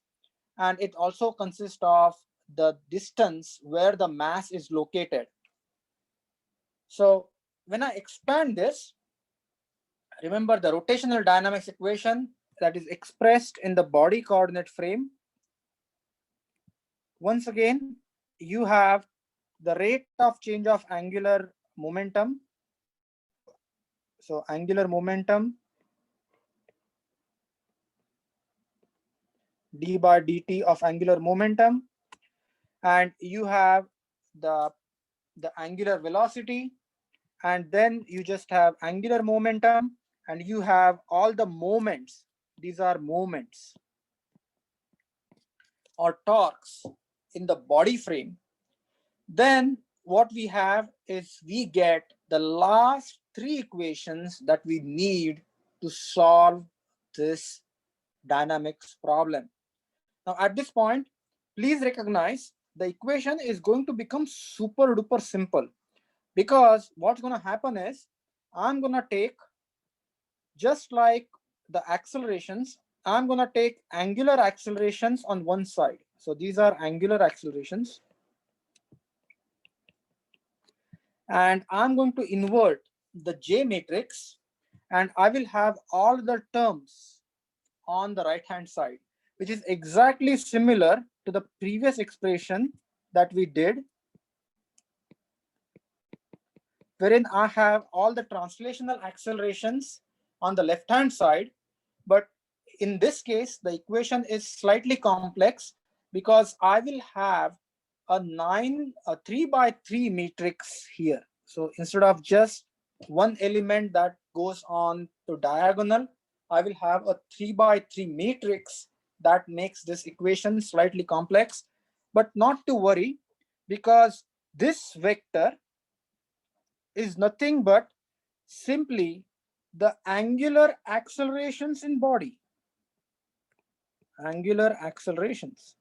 Speaker 1: and it also consists of the distance where the mass is located. So when I expand this, remember the rotational dynamics equation that is expressed in the body coordinate frame. Once again, you have the rate of change of angular momentum. So angular momentum d by dt of angular momentum, and you have the angular velocity, and then you just have angular momentum, and you have all the moments. These are moments or torques in the body frame. Then what we have is we get the last three equations that we need to solve this dynamics problem. Now at this point, please recognize the equation is going to become super duper simple, because what's going to happen is I'm going to take, just like the accelerations, I'm going to take angular accelerations on one side. So these are angular accelerations. And I'm going to invert the J matrix, and I will have all the terms on the right hand side, which is exactly similar to the previous expression that we did, wherein I have all the translational accelerations on the left hand side. But in this case, the equation is slightly complex, because I will have a 3 by 3 matrix here. So instead of just one element that goes on to diagonal, I will have a 3 by 3 matrix that makes this equation slightly complex. But not to worry, because this vector is nothing but simply the angular accelerations in body. Angular accelerations.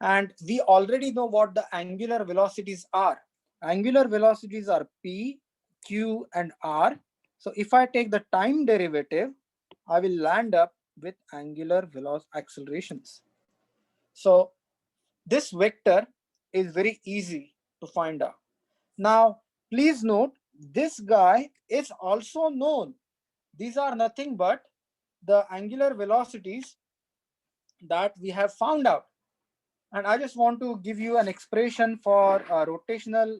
Speaker 1: And we already know what the angular velocities are. Angular velocities are P, Q, and R. So if I take the time derivative, I will land up with angular velocity accelerations. So this vector is very easy to find out. Now, please note, this guy is also known. These are nothing but the angular velocities that we have found out. And I just want to give you an expression for rotational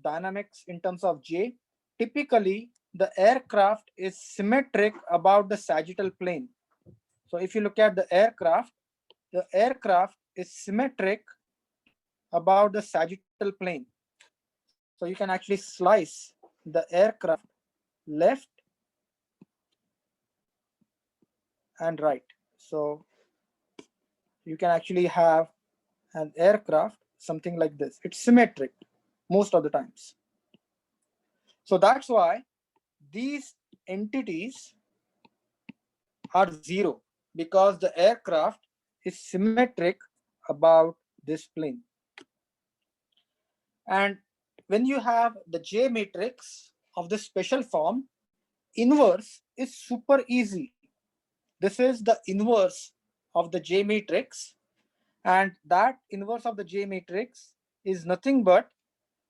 Speaker 1: dynamics in terms of J. Typically, the aircraft is symmetric about the sagittal plane. So if you look at the aircraft is symmetric about the sagittal plane. So you can actually slice the aircraft left and right. So you can actually have an aircraft something like this. It's symmetric most of the times. So that's why these entities are zero, because the aircraft is symmetric about this plane. And when you have the J matrix of this special form, inverse is super easy. This is the inverse of the J matrix, and that inverse of the J matrix is nothing but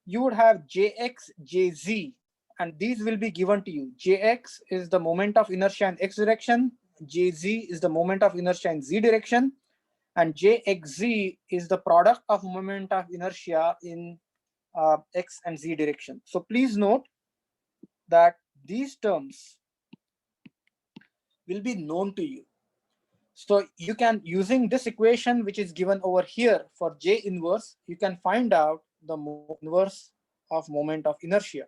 Speaker 1: you would have Jx, Jz, and these will be given to you. Jx is the moment of inertia in x direction, Jz is the moment of inertia in z direction, and Jxz is the product of moment of inertia in x and z direction. So please note that these terms will be known to you. So you can, using this equation which is given over here for J inverse, you can find out the inverse of moment of inertia.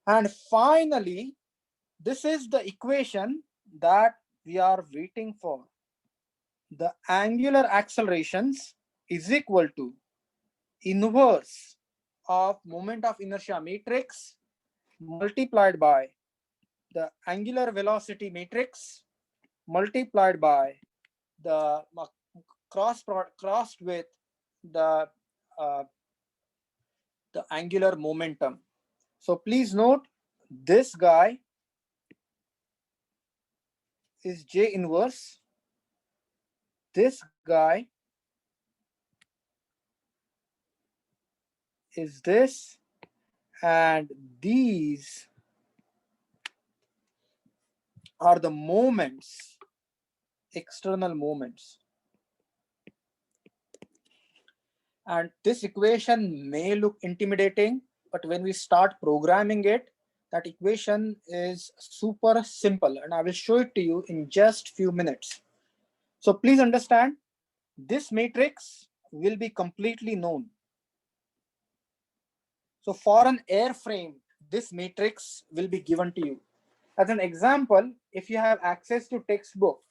Speaker 1: And finally, this is the equation that we are waiting for. The angular accelerations is equal to inverse of moment of inertia matrix multiplied by the angular velocity matrix multiplied by the crossed with the uh, the angular momentum. So please note, this guy is J inverse. This guy is this, and these are the moments, external moments. And this equation may look intimidating, but when we start programming it, that equation is super simple, and I will show it to you in just few minutes. So please understand, this matrix will be completely known. So for an airframe, this matrix will be given to you. As an example, if you have access to textbook,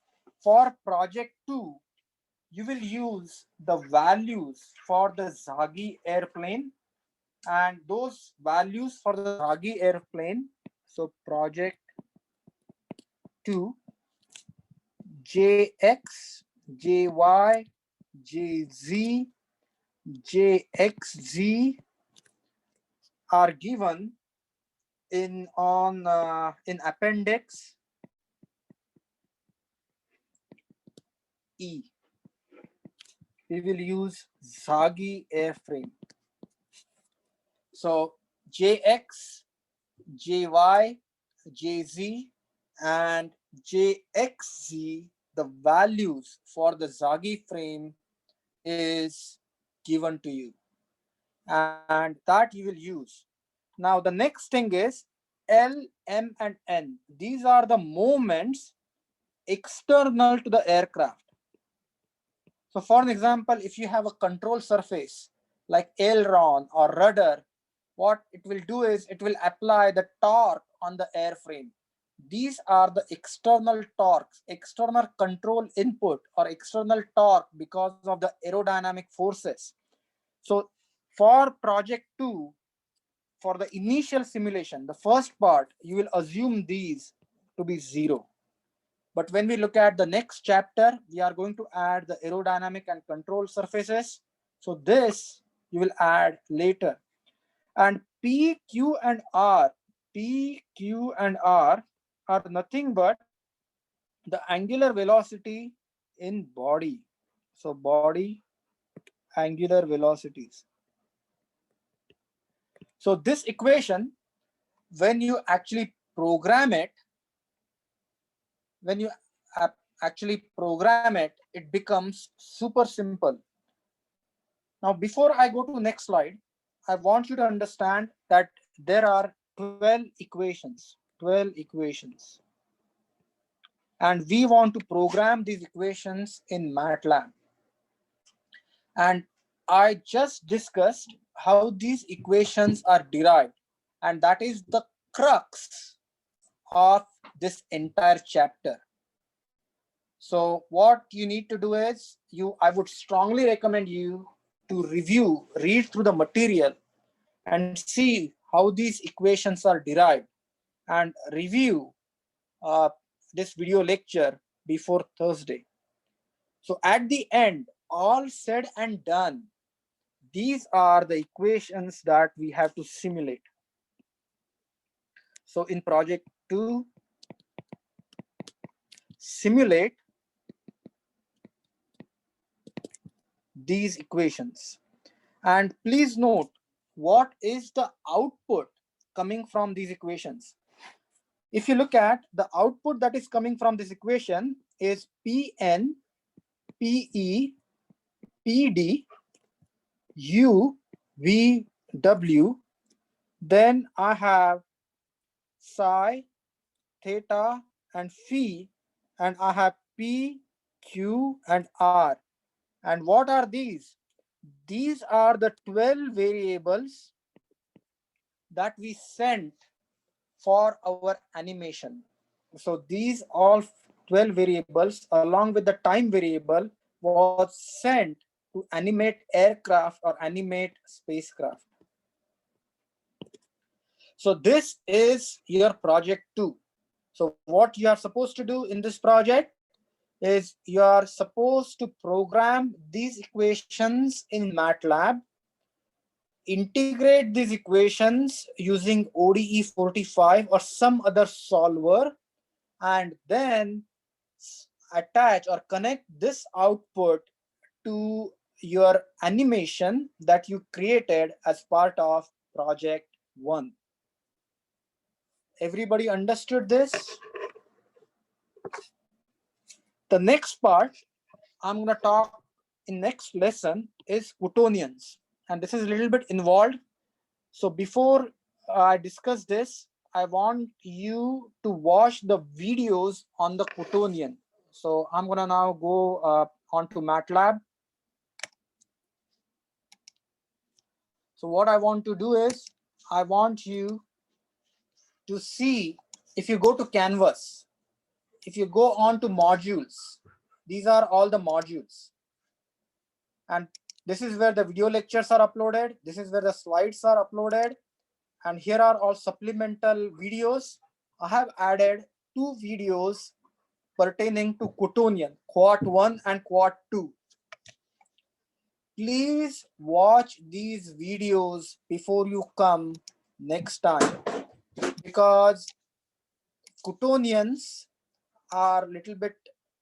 Speaker 1: for project 2, you will use the values for the Zagi airplane, and those values for the Zagi airplane. So project 2, Jx, Jy, Jz, Jxz are given in appendix E. We will use Zagi airframe. So Jx, Jy, Jz, and Jxz, the values for the Zagi frame is given to you, and that you will use. Now the next thing is L, M, and N. These are the moments external to the aircraft. So for an example, if you have a control surface like aileron or rudder, what it will do is it will apply the torque on the airframe. These are the external torques, external control input or external torque because of the aerodynamic forces. So for project 2, for the initial simulation, the first part, you will assume these to be 0. But when we look at the next chapter, we are going to add the aerodynamic and control surfaces. So this you will add later. And P, Q, and R, P, Q, and R are nothing but the angular velocity in body. So body angular velocities. So this equation, when you actually program it, it becomes super simple. Now, before I go to next slide, I want you to understand that there are 12 equations, and we want to program these equations in MATLAB. And I just discussed how these equations are derived, and that is the crux of this entire chapter. So what you need to do is, I would strongly recommend you to read through the material and see how these equations are derived, and review this video lecture before Thursday. So at the end, all said and done, these are the equations that we have to simulate. So in project 2, simulate these equations. And please note, what is the output coming from these equations? If you look at the output that is coming from this equation is Pn, Pe, Pd, U, V, W. Then I have psi, theta, and phi, and I have P, Q, and R. And what are these? These are the 12 variables that we sent for our animation. So these all 12 variables along with the time variable was sent to animate aircraft or animate spacecraft. So this is your project 2. So what you are supposed to do in this project is you are supposed to program these equations in MATLAB, integrate these equations using ODE 45 or some other solver, and then attach or connect this output to your animation that you created as part of project 1. Everybody understood this? The next part I'm going to talk in next lesson is quaternions, and this is a little bit involved. So before I discuss this, I want you to watch the videos on the quaternion. So I'm going to now go onto MATLAB. So what I want to do is, I want you to see, if you go to Canvas, if you go on to modules, these are all the modules. And this is where the video lectures are uploaded. This is where the slides are uploaded. And here are all supplemental videos. I have added 2 videos pertaining to quaternion, Quat 1 and Quat 2. Please watch these videos before you come next time, because quaternions are a little bit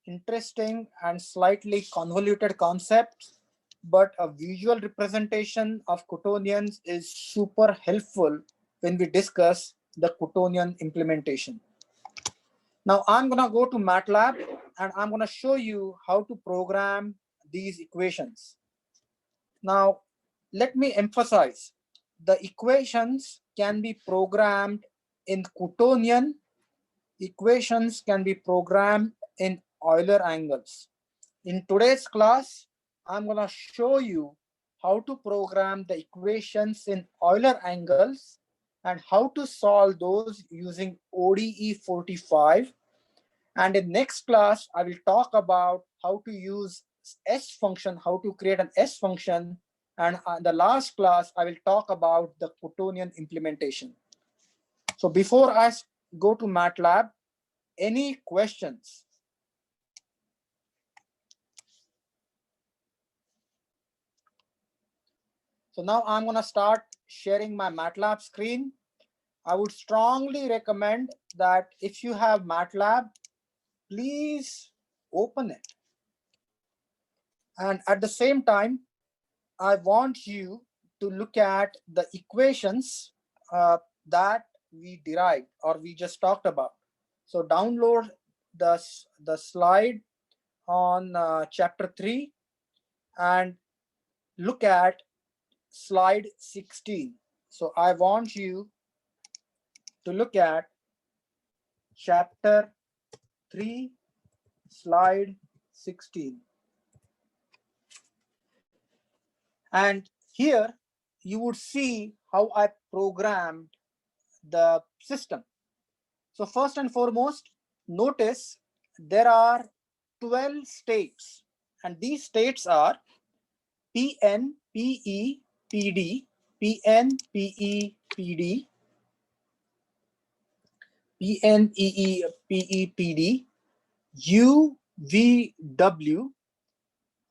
Speaker 1: interesting and slightly convoluted concepts, but a visual representation of quaternions is super helpful when we discuss the quaternion implementation. Now I'm going to go to MATLAB and I'm going to show you how to program these equations. Now, let me emphasize, the equations can be programmed in quaternion. Equations can be programmed in Euler angles. In today's class, I'm going to show you how to program the equations in Euler angles and how to solve those using ODE 45. And in next class, I will talk about how to use S function, how to create an S function. And in the last class, I will talk about the quaternion implementation. So before I go to MATLAB, any questions? So now I'm going to start sharing my MATLAB screen. I would strongly recommend that if you have MATLAB, please open it. And at the same time, I want you to look at the equations that we derived or we just talked about. So download the slide on chapter 3 and look at slide 16. So I want you to look at chapter 3, slide 16. And here you would see how I programmed the system. So first and foremost, notice there are 12 states, and these states are PN, PE, PD, PN, PE, PD, PN, EE, PE, PD, U, V, W.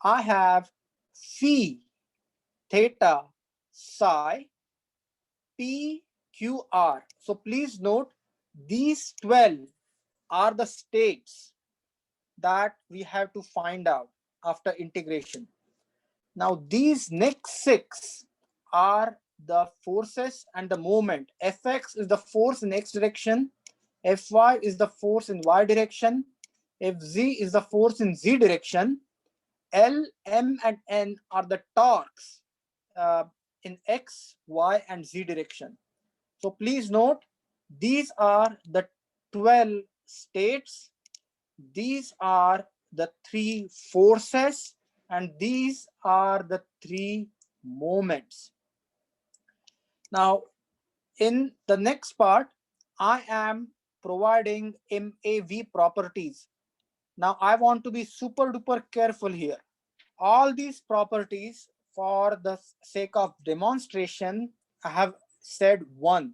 Speaker 1: I have phi, theta, psi, P, Q, R. So please note these 12 are the states that we have to find out after integration. Now these next 6 are the forces and the moment. Fx is the force in x direction, Fy is the force in y direction, Fz is the force in z direction, L, M and N are the torques in x, y and z direction. So please note these are the 12 states, these are the 3 forces, and these are the 3 moments. Now in the next part, I am providing MAV properties. Now I want to be super duper careful here. All these properties, for the sake of demonstration, I have said 1,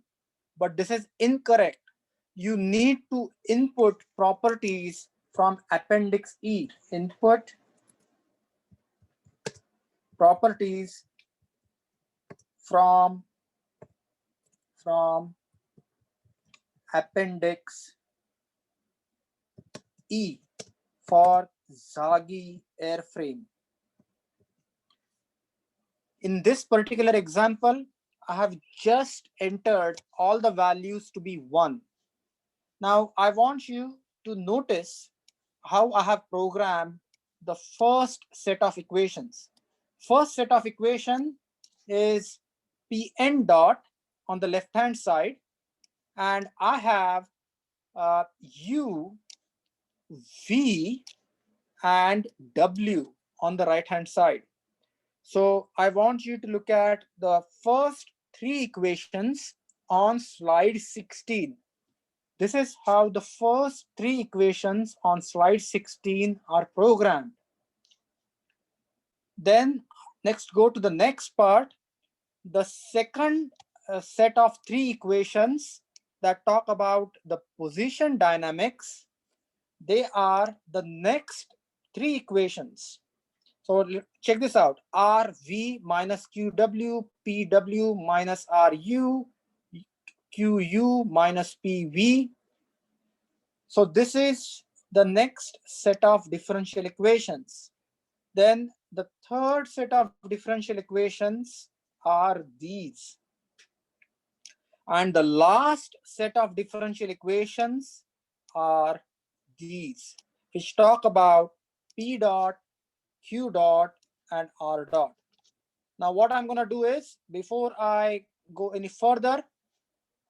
Speaker 1: but this is incorrect. You need to input properties from Appendix E. Input properties from Appendix E for Zagi airframe. In this particular example, I have just entered all the values to be 1. Now I want you to notice how I have programmed the first set of equations. First set of equation is Pn dot on the left hand side, and I have U, V and W on the right hand side. So I want you to look at the first 3 equations on slide 16. This is how the first 3 equations on slide 16 are programmed. Then next go to the next part. The second set of 3 equations that talk about the position dynamics, they are the next 3 equations. So check this out. RV minus QW, PW minus RU, QU minus PV. So this is the next set of differential equations. Then the third set of differential equations are these. And the last set of differential equations are these, which talk about P dot, Q dot, and R dot. Now what I'm going to do is, before I go any further,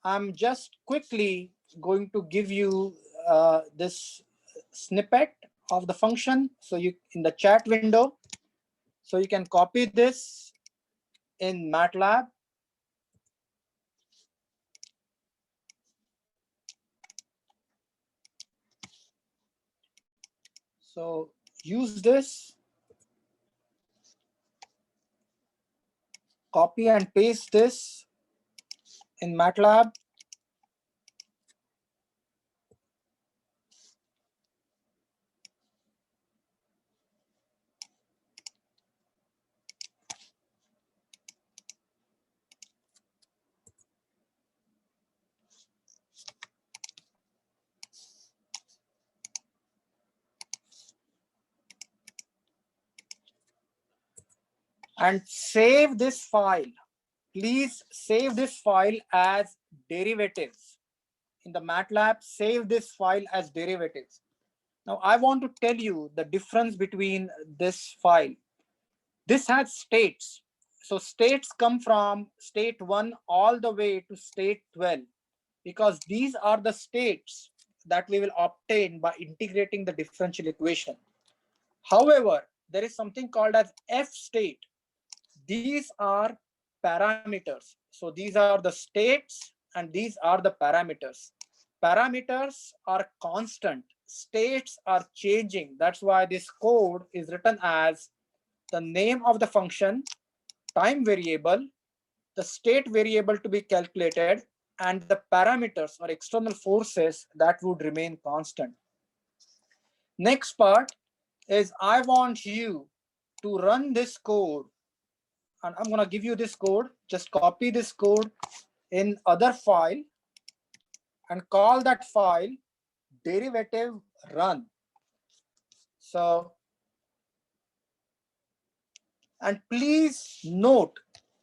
Speaker 1: I'm just quickly going to give you this snippet of the function. So you in the chat window, so you can copy this in MATLAB. So use this, copy and paste this in MATLAB. and save this file. Please save this file as derivatives. In the MATLAB, save this file as derivatives. Now I want to tell you the difference between this file. This has states. So states come from state 1 all the way to state 12, because these are the states that we will obtain by integrating the differential equation. However, there is something called as F state. These are parameters. So these are the states and these are the parameters. Parameters are constant. States are changing. That's why this code is written as the name of the function, time variable, the state variable to be calculated, and the parameters or external forces that would remain constant. Next part is I want you to run this code, and I'm going to give you this code. Just copy this code in other file and call that file derivative run. So, and please note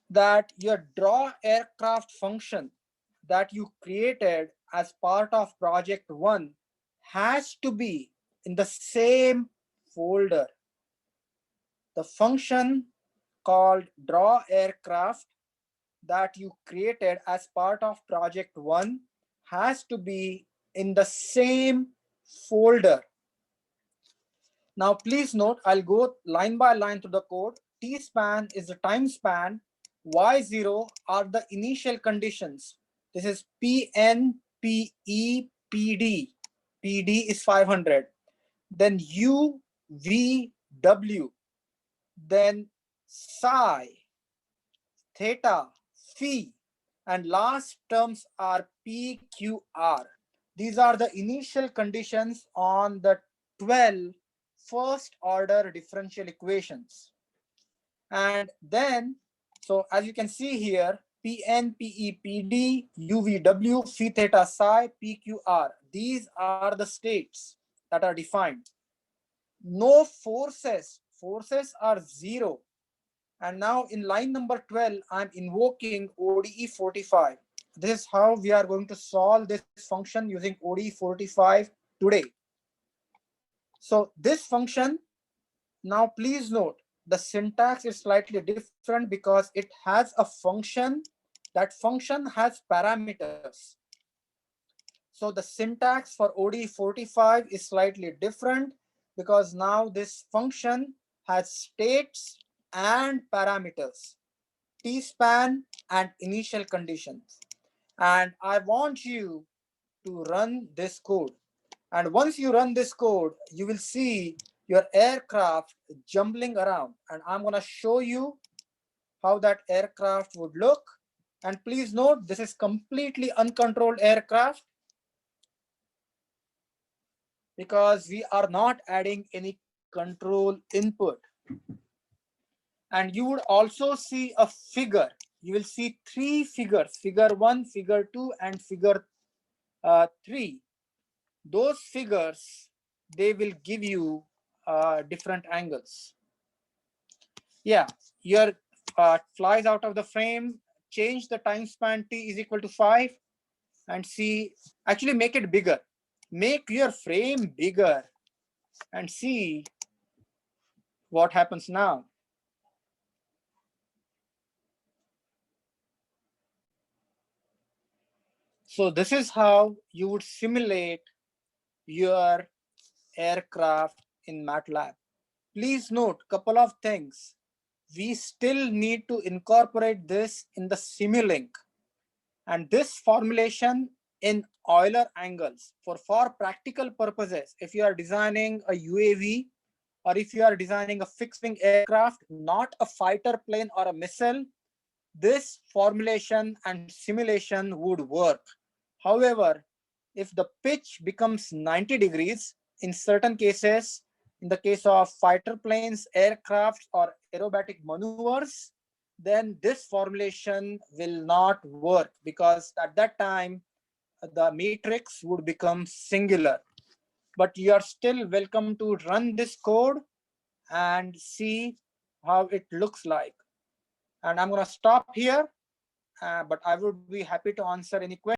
Speaker 1: that your draw aircraft function that you created as part of project 1 has to be in the same folder. The function called draw aircraft that you created as part of project 1 has to be in the same folder. Now please note, I'll go line by line through the code. T span is the time span, Y0 are the initial conditions. This is PN, PE, PD. PD is 500. Then U, V, W. Then psi, theta, phi, and last terms are P, Q, R. These are the initial conditions on the 12 first order differential equations. And then, so as you can see here, Pn, Pe, Pd, UVW, phi, theta, psi, PQR. These are the states that are defined. No forces. Forces are 0. And now in line number 12, I'm invoking ODE 45. This is how we are going to solve this function using ODE 45 today. So this function, now please note, the syntax is slightly different because it has a function. That function has parameters. So the syntax for ODE 45 is slightly different because now this function has states and parameters, T-span and initial conditions. And I want you to run this code. And once you run this code, you will see your aircraft jumbling around. And I'm going to show you how that aircraft would look. And please note, this is completely uncontrolled aircraft because we are not adding any control input. And you would also see a figure. You will see 3 figures, figure 1, figure 2, and figure 3. Those figures, they will give you different angles. Yeah, your flies out of the frame, change the time span T is equal to 5 and see, actually make it bigger. Make your frame bigger and see what happens now. So this is how you would simulate your aircraft in MATLAB. Please note a couple of things. We still need to incorporate this in the Simulink. And this formulation in Euler angles for practical purposes, if you are designing a UAV or if you are designing a fixed wing aircraft, not a fighter plane or a missile, this formulation and simulation would work. However, if the pitch becomes 90 degrees, in certain cases, in the case of fighter planes, aircraft, or aerobatic maneuvers, then this formulation will not work because at that time, the matrix would become singular. But you are still welcome to run this code and see how it looks like. And I'm going to stop here, but I would be happy to answer any questions.